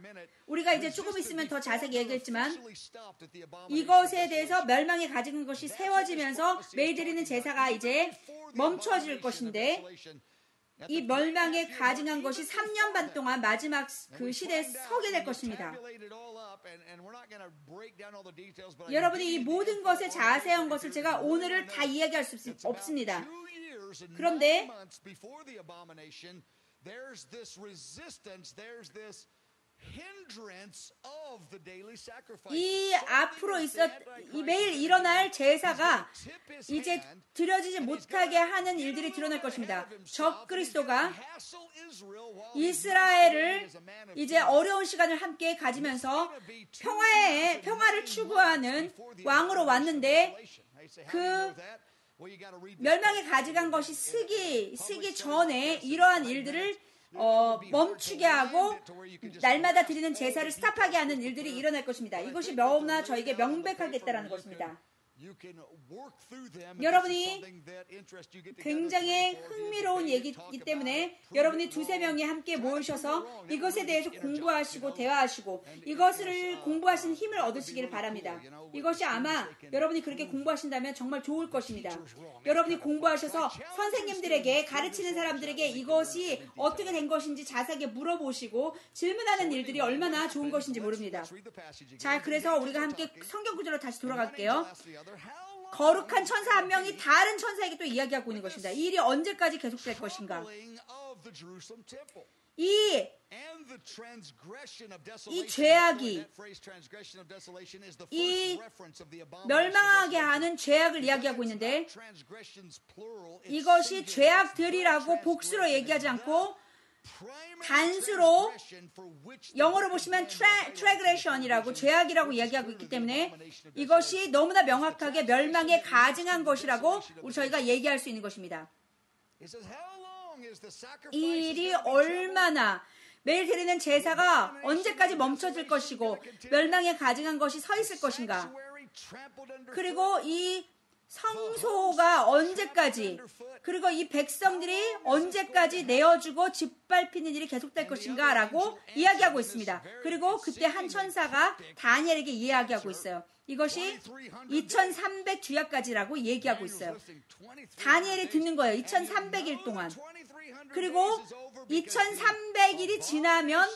우리가 이제 조금 있으면 더 자세히 얘기했지만 이것에 대해서 멸망에 가진 것이 세워지면서 매일 드리는 제사가 이제 멈춰질 것인데 이 멸망에 가증한 것이 3년 반 동안 마지막 그 시대에 서게 될 것입니다. 여러분이 이 모든 것의 자세한 것을 제가 오늘을 다 이야기할 수 없습니다. 그런데 이 앞으로 이 매일 일어날 제사가 이제 드려지지 못하게 하는 일들이 드러날 것입니다. 적 그리스도가 이스라엘을 이제 어려운 시간을 함께 가지면서 평화를 추구하는 왕으로 왔는데 그 멸망에 가져간 것이 쓰기 전에 이러한 일들을 멈추게 하고 날마다 드리는 제사를 스탑하게 하는 일들이 일어날 것입니다. 이것이 너무나 저에게 명백하겠다라는 것입니다. 여러분이 굉장히 흥미로운 얘기이기 때문에 여러분이 두세 명이 함께 모이셔서 이것에 대해서 공부하시고 대화하시고 이것을 공부하신 힘을 얻으시기를 바랍니다. 이것이 아마 여러분이 그렇게 공부하신다면 정말 좋을 것입니다. 여러분이 공부하셔서 선생님들에게 가르치는 사람들에게 이것이 어떻게 된 것인지 자세하게 물어보시고 질문하는 일들이 얼마나 좋은 것인지 모릅니다. 자, 그래서 우리가 함께 성경 구절로 다시 돌아갈게요. 거룩한 천사 한 명이 다른 천사에게 또 이야기하고 있는 것입니다. 이 일이 언제까지 계속될 것인가? 이 죄악이 이 멸망하게 하는 죄악을 이야기하고 있는데 이것이 죄악들이라고 복수로 얘기하지 않고 단수로 영어로 보시면 트래그레션이라고 죄악이라고 이야기하고 있기 때문에 이것이 너무나 명확하게 멸망에 가증한 것이라고 저희가 얘기할 수 있는 것입니다. 이 일이 얼마나 매일 드리는 제사가 언제까지 멈춰질 것이고 멸망에 가증한 것이 서 있을 것인가? 그리고 이 성소가 언제까지 그리고 이 백성들이 언제까지 내어주고 짓밟히는 일이 계속될 것인가 라고 이야기하고 있습니다. 그리고 그때 한 천사가 다니엘에게 이야기하고 있어요. 이것이 2300 주야까지라고 얘기하고 있어요. 다니엘이 듣는 거예요. 2300일 동안. 그리고 2300일이 지나면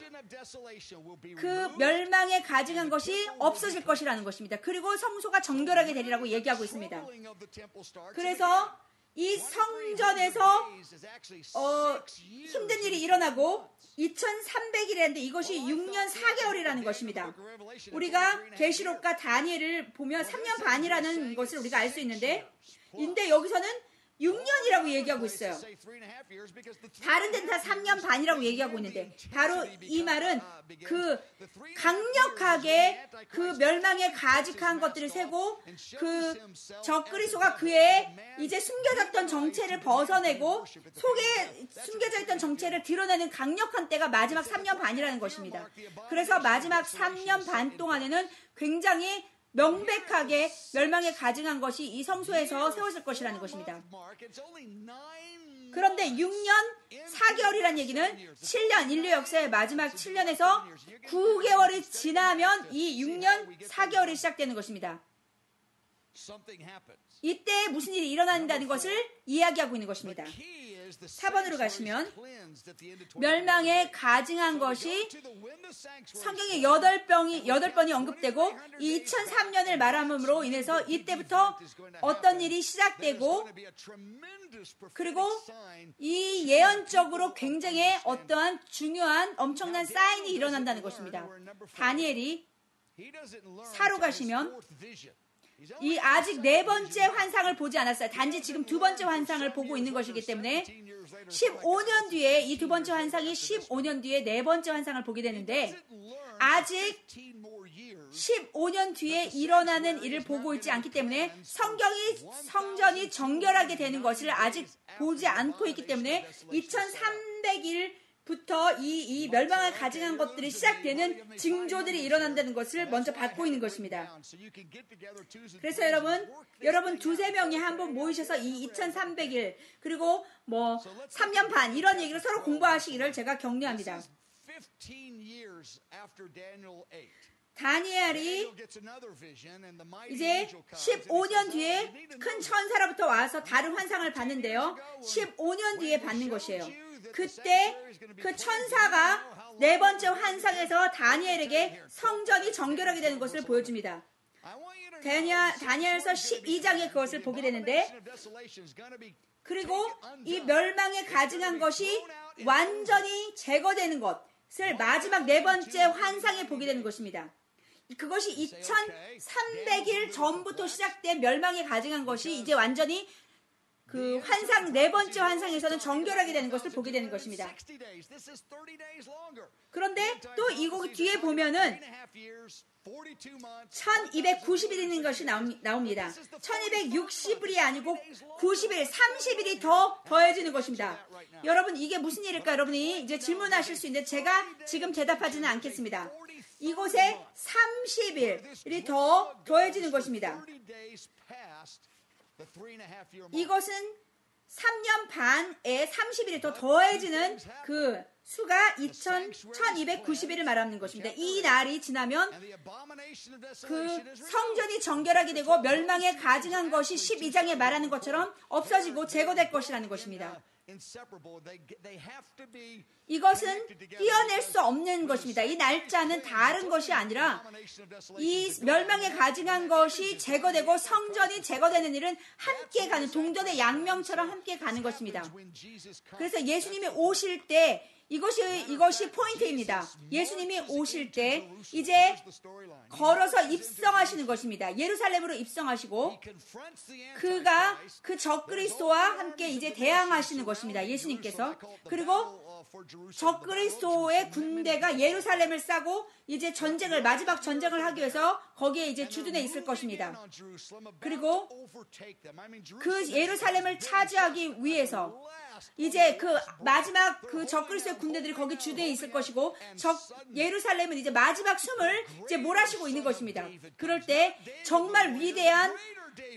그 멸망에 가증한 것이 없어질 것이라는 것입니다. 그리고 성소가 정결하게 되리라고 얘기하고 있습니다. 그래서 이 성전에서 힘든 일이 일어나고 2300일이라는데 이것이 6년 4개월이라는 것입니다. 우리가 계시록과 다니엘을 보면 3년 반이라는 것을 우리가 알 수 있는데 여기서는 6년이라고 얘기하고 있어요. 다른 데는 다 3년 반이라고 얘기하고 있는데 바로 이 말은 그 강력하게 그 멸망에 가직한 것들을 세고 그 적그리스도가 그의 이제 숨겨졌던 정체를 벗어내고 속에 숨겨져 있던 정체를 드러내는 강력한 때가 마지막 3년 반이라는 것입니다. 그래서 마지막 3년 반 동안에는 굉장히 명백하게 멸망에 가증한 것이 이 성소에서 세워질 것이라는 것입니다. 그런데 6년 4개월이라는 얘기는 7년, 인류 역사의 마지막 7년에서 9개월이 지나면 이 6년 4개월이 시작되는 것입니다. 이때 무슨 일이 일어난다는 것을 이야기하고 있는 것입니다. 4번으로 가시면 멸망에 가증한 것이 성경에 8번이 언급되고 2003년을 말함으로 인해서 이때부터 어떤 일이 시작되고 그리고 이 예언적으로 굉장히 어떠한 중요한 엄청난 사인이 일어난다는 것입니다. 다니엘이 4로 가시면 이 아직 4번째 환상을 보지 않았어요. 단지 지금 2번째 환상을 보고 있는 것이기 때문에 15년 뒤에 이 2번째 환상이 15년 뒤에 4번째 환상을 보게 되는데 아직 15년 뒤에 일어나는 일을 보고 있지 않기 때문에 성전이 정결하게 되는 것을 아직 보지 않고 있기 때문에 2300일 부터 이 멸망을 가증한 것들이 시작되는 징조들이 일어난다는 것을 먼저 받고 있는 것입니다. 그래서 여러분 두세 명이 한번 모이셔서 이 2300일 그리고 3년 반 이런 얘기를 서로 공부하시기를 제가 격려합니다. 다니엘이 이제 15년 뒤에 큰 천사로부터 와서 다른 환상을 봤는데요. 15년 뒤에 받는 것이에요. 그때 그 천사가 4번째 환상에서 다니엘에게 성전이 정결하게 되는 것을 보여줍니다. 다니엘서 12장에 그것을 보게 되는데 그리고 이 멸망에 가증한 것이 완전히 제거되는 것을 마지막 4번째 환상에 보게 되는 것입니다. 그것이 2300일 전부터 시작된 멸망에 가증한 것이 이제 완전히 그 환상 4번째 환상에서는 정결하게 되는 것을 보게 되는 것입니다. 그런데 또 이거 뒤에 보면은 1290일인 것이 나옵니다. 1260일이 아니고 90일, 30일이 더 더해지는 것입니다. 여러분 이게 무슨 일일까? 여러분이 이제 질문하실 수 있는데 제가 지금 대답하지는 않겠습니다. 이곳에 30일이 더 더해지는 것입니다. 이것은 3년 반에 30일이 더 더해지는 그 수가 1290일을 말하는 것입니다. 이 날이 지나면 그 성전이 정결하게 되고 멸망에 가증한 것이 12장에 말하는 것처럼 없어지고 제거될 것이라는 것입니다. 이것은 띄어낼 수 없는 것입니다. 이 날짜는 다른 것이 아니라 이 멸망에 가증한 것이 제거되고 성전이 제거되는 일은 함께 가는 동전의 양명처럼 함께 가는 것입니다. 그래서 예수님이 오실 때 이것이 포인트입니다. 예수님이 오실 때 이제 걸어서 입성하시는 것입니다. 예루살렘으로 입성하시고 그가 그 적그리스도와 함께 이제 대항하시는 것입니다. 예수님께서. 그리고 적그리스도의 군대가 예루살렘을 싸고 이제 마지막 전쟁을 하기 위해서 거기에 이제 주둔해 있을 것입니다. 그리고 그 예루살렘을 차지하기 위해서 이제 그 마지막 그 적그리스도의 군대들이 거기 주둔해 있을 것이고 예루살렘은 이제 마지막 숨을 이제 몰아쉬고 있는 것입니다. 그럴 때 정말 위대한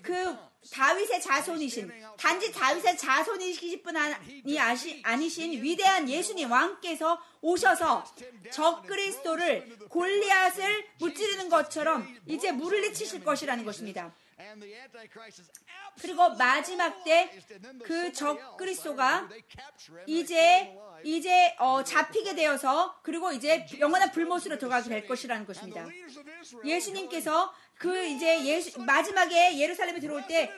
그 다윗의 자손이신 단지 다윗의 자손이실 뿐이 아니신 위대한 예수님 왕께서 오셔서 적그리스도를 골리앗을 무찌르는 것처럼 이제 물리치실 것이라는 것입니다. 그리고 마지막 때 그 적그리스도가 이제 잡히게 되어서 그리고 이제 영원한 불못으로 들어가게 될 것이라는 것입니다. 예수님께서 그 이제 마지막에 예루살렘에 들어올 때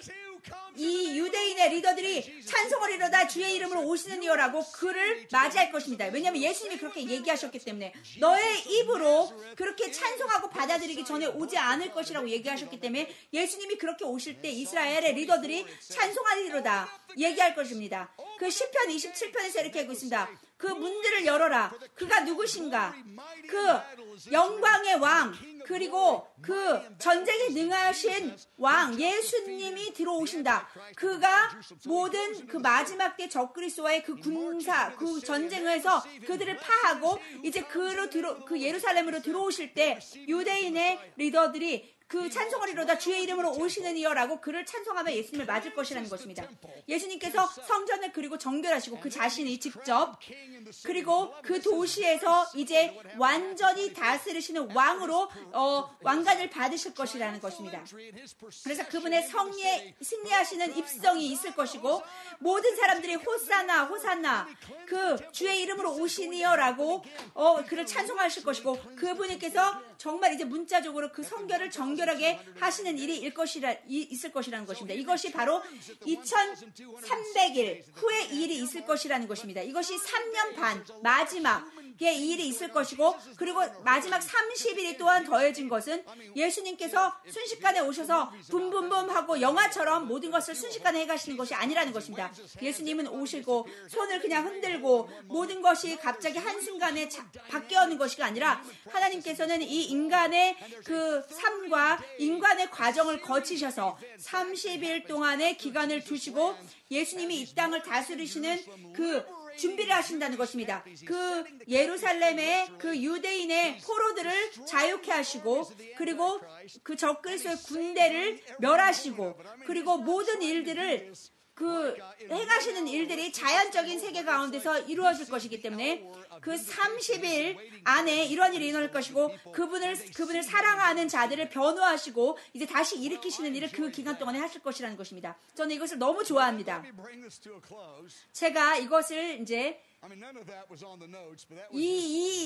이 유대인의 리더들이 찬송하리로다 주의 이름으로 오시는 이여라고 그를 맞이할 것입니다. 왜냐하면 예수님이 그렇게 얘기하셨기 때문에 너의 입으로 그렇게 찬송하고 받아들이기 전에 오지 않을 것이라고 얘기하셨기 때문에 예수님이 그렇게 오실 때 이스라엘의 리더들이 찬송하리로다 얘기할 것입니다. 그 시편 27편에서 이렇게 하고 있습니다. 그 문들을 열어라. 그가 누구신가? 그 영광의 왕, 그리고 그 전쟁에 능하신 왕 예수님이 들어오신다. 그가 모든 그 마지막 때 적그리스도와의 그 군사, 그 전쟁에서 그들을 파하고 이제 그 예루살렘으로 들어오실 때 유대인의 리더들이 그 찬송하리로다 주의 이름으로 오시는 이여라고 그를 찬송하며 예수님을 맞을 것이라는 것입니다. 예수님께서 성전을 그리고 정결하시고 그 자신이 직접 그리고 그 도시에서 이제 완전히 다스리시는 왕으로 왕관을 받으실 것이라는 것입니다. 그래서 그분의 성리에 승리하시는 입성이 있을 것이고 모든 사람들이 호산나 호산나 그 주의 이름으로 오시니여라고 그를 찬송하실 것이고 그분께서 정말 이제 문자적으로 그 성결을 정결하게 하시는 일이 있을 것이라는 것입니다. 이것이 바로 2300일 후에 이 일이 있을 것이라는 것입니다. 이것이 3년 반 마지막에 이 일이 있을 것이고 그리고 마지막 30일이 또한 더해진 것은 예수님께서 순식간에 오셔서 붐붐붐 하고 영화처럼 모든 것을 순식간에 해가시는 것이 아니라는 것입니다. 예수님은 오시고 손을 그냥 흔들고 모든 것이 갑자기 한순간에 바뀌어오는 것이 아니라 하나님께서는 이 인간의 그 삶과 인간의 과정을 거치셔서 30일 동안의 기간을 두시고 예수님이 이 땅을 다스리시는 그 준비를 하신다는 것입니다. 그 예루살렘의 그 유대인의 포로들을 자유케 하시고 그리고 그 적그리스도의 군대를 멸하시고 그리고 모든 일들을 그 행하시는 일들이 자연적인 세계 가운데서 이루어질 것이기 때문에 그 30일 안에 이런 일이 일어날 것이고 그분을 사랑하는 자들을 변호하시고 이제 다시 일으키시는 일을 그 기간 동안에 하실 것이라는 것입니다. 저는 이것을 너무 좋아합니다. 제가 이것을 이제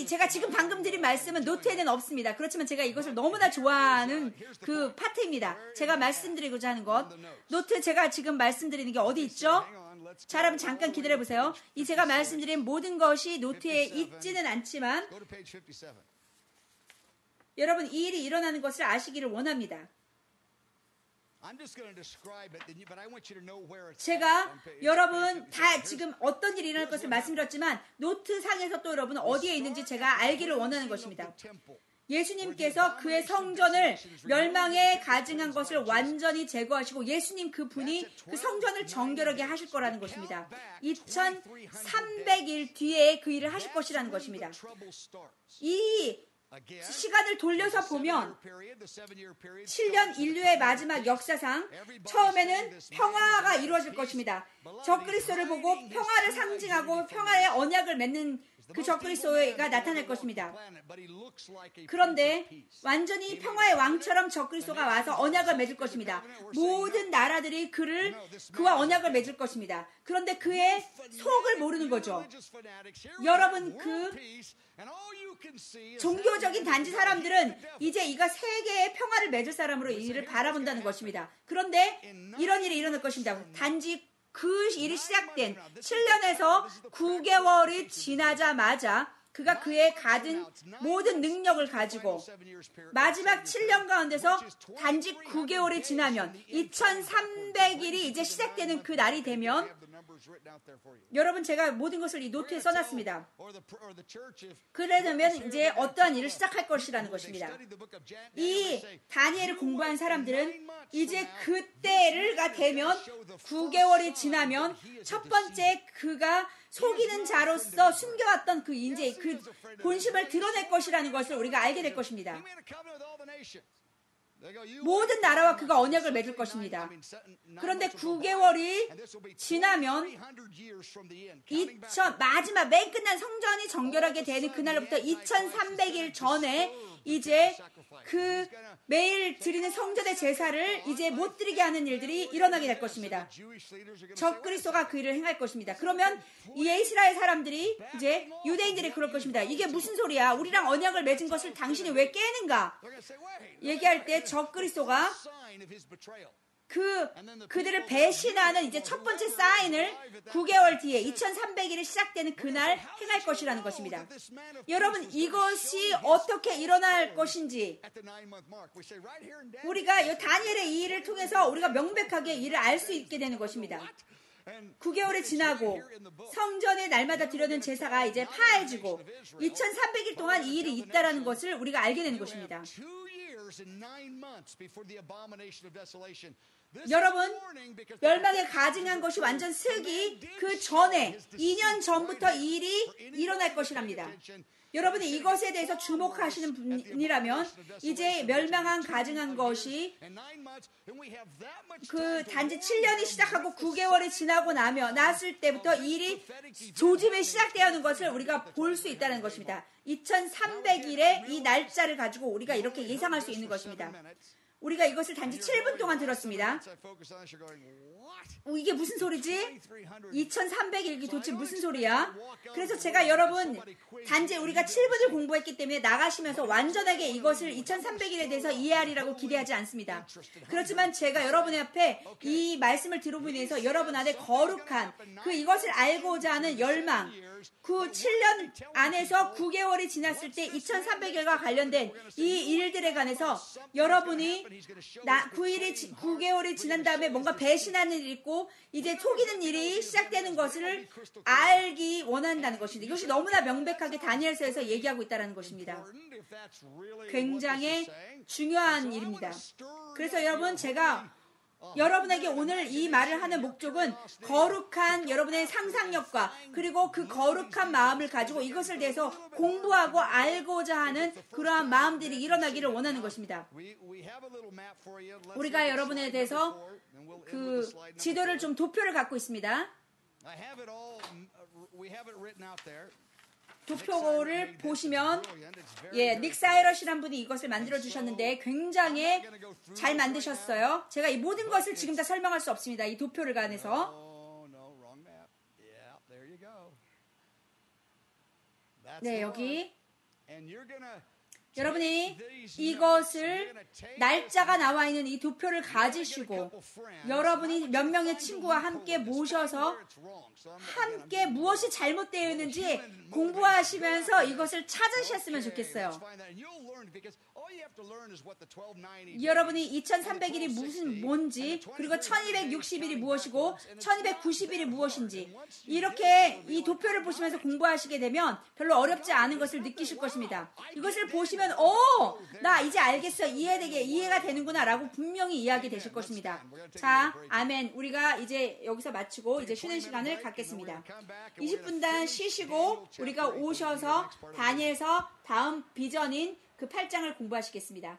제가 지금 방금 드린 말씀은 노트에는 없습니다. 그렇지만 제가 이것을 너무나 좋아하는 그 파트입니다. 제가 말씀드리고자 하는 것. 노트 제가 지금 말씀드리는 게 어디 있죠? 자, 여러분 잠깐 기다려 보세요. 이 제가 말씀드린 모든 것이 노트에 있지는 않지만 여러분 이 일이 일어나는 것을 아시기를 원합니다. 제가 여러분 다 지금 어떤 일이 일어날 것을 말씀드렸지만 노트상에서 또 여러분 어디에 있는지 제가 알기를 원하는 것입니다. 예수님께서 그의 성전을 멸망에 가증한 것을 완전히 제거하시고 예수님 그분이 그 성전을 정결하게 하실 거라는 것입니다. 2300일 뒤에 그 일을 하실 것이라는 것입니다. 이 시간을 돌려서 보면 7년 인류의 마지막 역사상 처음에는 평화가 이루어질 것입니다. 적그리스도를 보고 평화를 상징하고 평화의 언약을 맺는 그 적그리스도가 나타날 것입니다. 그런데 완전히 평화의 왕처럼 적그리스도가 와서 언약을 맺을 것입니다. 모든 나라들이 그와 언약을 맺을 것입니다. 그런데 그의 속을 모르는 거죠. 여러분 그 종교적인 단지 사람들은 이제 이가 세계의 평화를 맺을 사람으로 이를 바라본다는 것입니다. 그런데 이런 일이 일어날 것입니다. 단지 그 일이 시작된 7년에서 9개월이 지나자마자 그가 그의 가진 모든 능력을 가지고 마지막 7년 가운데서 단지 9개월이 지나면 2300일이 이제 시작되는 그 날이 되면 여러분 제가 모든 것을 이 노트에 써놨습니다. 그러려면 이제 어떠한 일을 시작할 것이라는 것입니다. 이 다니엘을 공부한 사람들은 이제 그때가 되면 9개월이 지나면 첫 번째 그가 속이는 자로서 숨겨왔던 그 이제 그 본심을 드러낼 것이라는 것을 우리가 알게 될 것입니다. 모든 나라와 그가 언약을 맺을 것입니다. 그런데 9개월이 지나면 마지막 맨 끝난 성전이 정결하게 되는 그날로부터 2300일 전에 이제 그 매일 드리는 성전의 제사를 이제 못 드리게 하는 일들이 일어나게 될 것입니다. 적그리스도가 그 일을 행할 것입니다. 그러면 이 이스라엘 사람들이 이제 유대인들이 그럴 것입니다. 이게 무슨 소리야? 우리랑 언약을 맺은 것을 당신이 왜 깨는가? 얘기할 때 적그리스도가 그들을 배신하는 이제 첫 번째 사인을 9개월 뒤에 2300일이 시작되는 그날 행할 것이라는 것입니다. 여러분, 이것이 어떻게 일어날 것인지 우리가 이 다니엘의 이 일을 통해서 우리가 명백하게 이를 알 수 있게 되는 것입니다. 9개월이 지나고 성전에 날마다 드려는 제사가 이제 파해지고 2300일 동안 이 일이 있다라는 것을 우리가 알게 되는 것입니다. 여러분, 멸망에 가증한 것이 완전 쓰기 그 전에 2년 전부터 이 일이 일어날 것이랍니다. 여러분이 이것에 대해서 주목하시는 분이라면 이제 멸망한 가증한 것이 그 단지 7년이 시작하고 9개월이 지나고 났을 때부터 이 일이 조짐에 시작되어 하는 것을 우리가 볼 수 있다는 것입니다. 2300일의 이 날짜를 가지고 우리가 이렇게 예상할 수 있는 것입니다. 우리가 이것을 단지 7분 동안 들었습니다. 이게 무슨 소리지? 2300일이 도대체 무슨 소리야? 그래서 제가 여러분 단지 우리가 7분을 공부했기 때문에 나가시면서 완전하게 이것을 2300일에 대해서 이해하리라고 기대하지 않습니다. 그렇지만 제가 여러분의 앞에 이 말씀을 들어보기 위해서 여러분 안에 거룩한 이것을 알고자 하는 열망, 그 7년 안에서 9개월이 지났을 때 2300일과 관련된 이 일들에 관해서 여러분이 9개월이 지난 다음에 뭔가 배신하는 일이 있고 이제 속이는 일이 시작되는 것을 알기 원한다는 것인데 이것이 너무나 명백하게 다니엘서에서 얘기하고 있다는 것입니다. 굉장히 중요한 일입니다. 그래서 여러분 제가 여러분에게 오늘 이 말을 하는 목적은 거룩한 여러분의 상상력과 그리고 그 거룩한 마음을 가지고 이것을 대해서 공부하고 알고자 하는 그러한 마음들이 일어나기를 원하는 것입니다. 우리가 여러분에 대해서 그 지도를 좀 도표를 갖고 있습니다. 도표를 보시면 닉 사이러시라는 분이 이것을 만들어 주셨는데 굉장히 잘 만드셨어요. 제가 이 모든 것을 지금 다 설명할 수 없습니다. 이 도표를 관해서. 네, 여기 여러분이 이것을 날짜가 나와 있는 이 도표를 가지시고 여러분이 몇 명의 친구와 함께 모셔서 함께 무엇이 잘못되어 있는지 공부하시면서 이것을 찾으셨으면 좋겠어요. 여러분이 2300일이 뭔지 그리고 1260일이 무엇이고 1290일이 무엇인지 이렇게 이 도표를 보시면서 공부하시게 되면 별로 어렵지 않은 것을 느끼실 것입니다. 이것을 보시면 나 이제 알겠어. 이해가 되는구나 라고 분명히 이해하게 되실 것입니다. 자, 아멘. 우리가 이제 여기서 마치고 이제 쉬는 시간을 갖겠습니다. 20분간 쉬시고 우리가 오셔서 다니엘서 다음 비전인 그 8장을 공부하시겠습니다.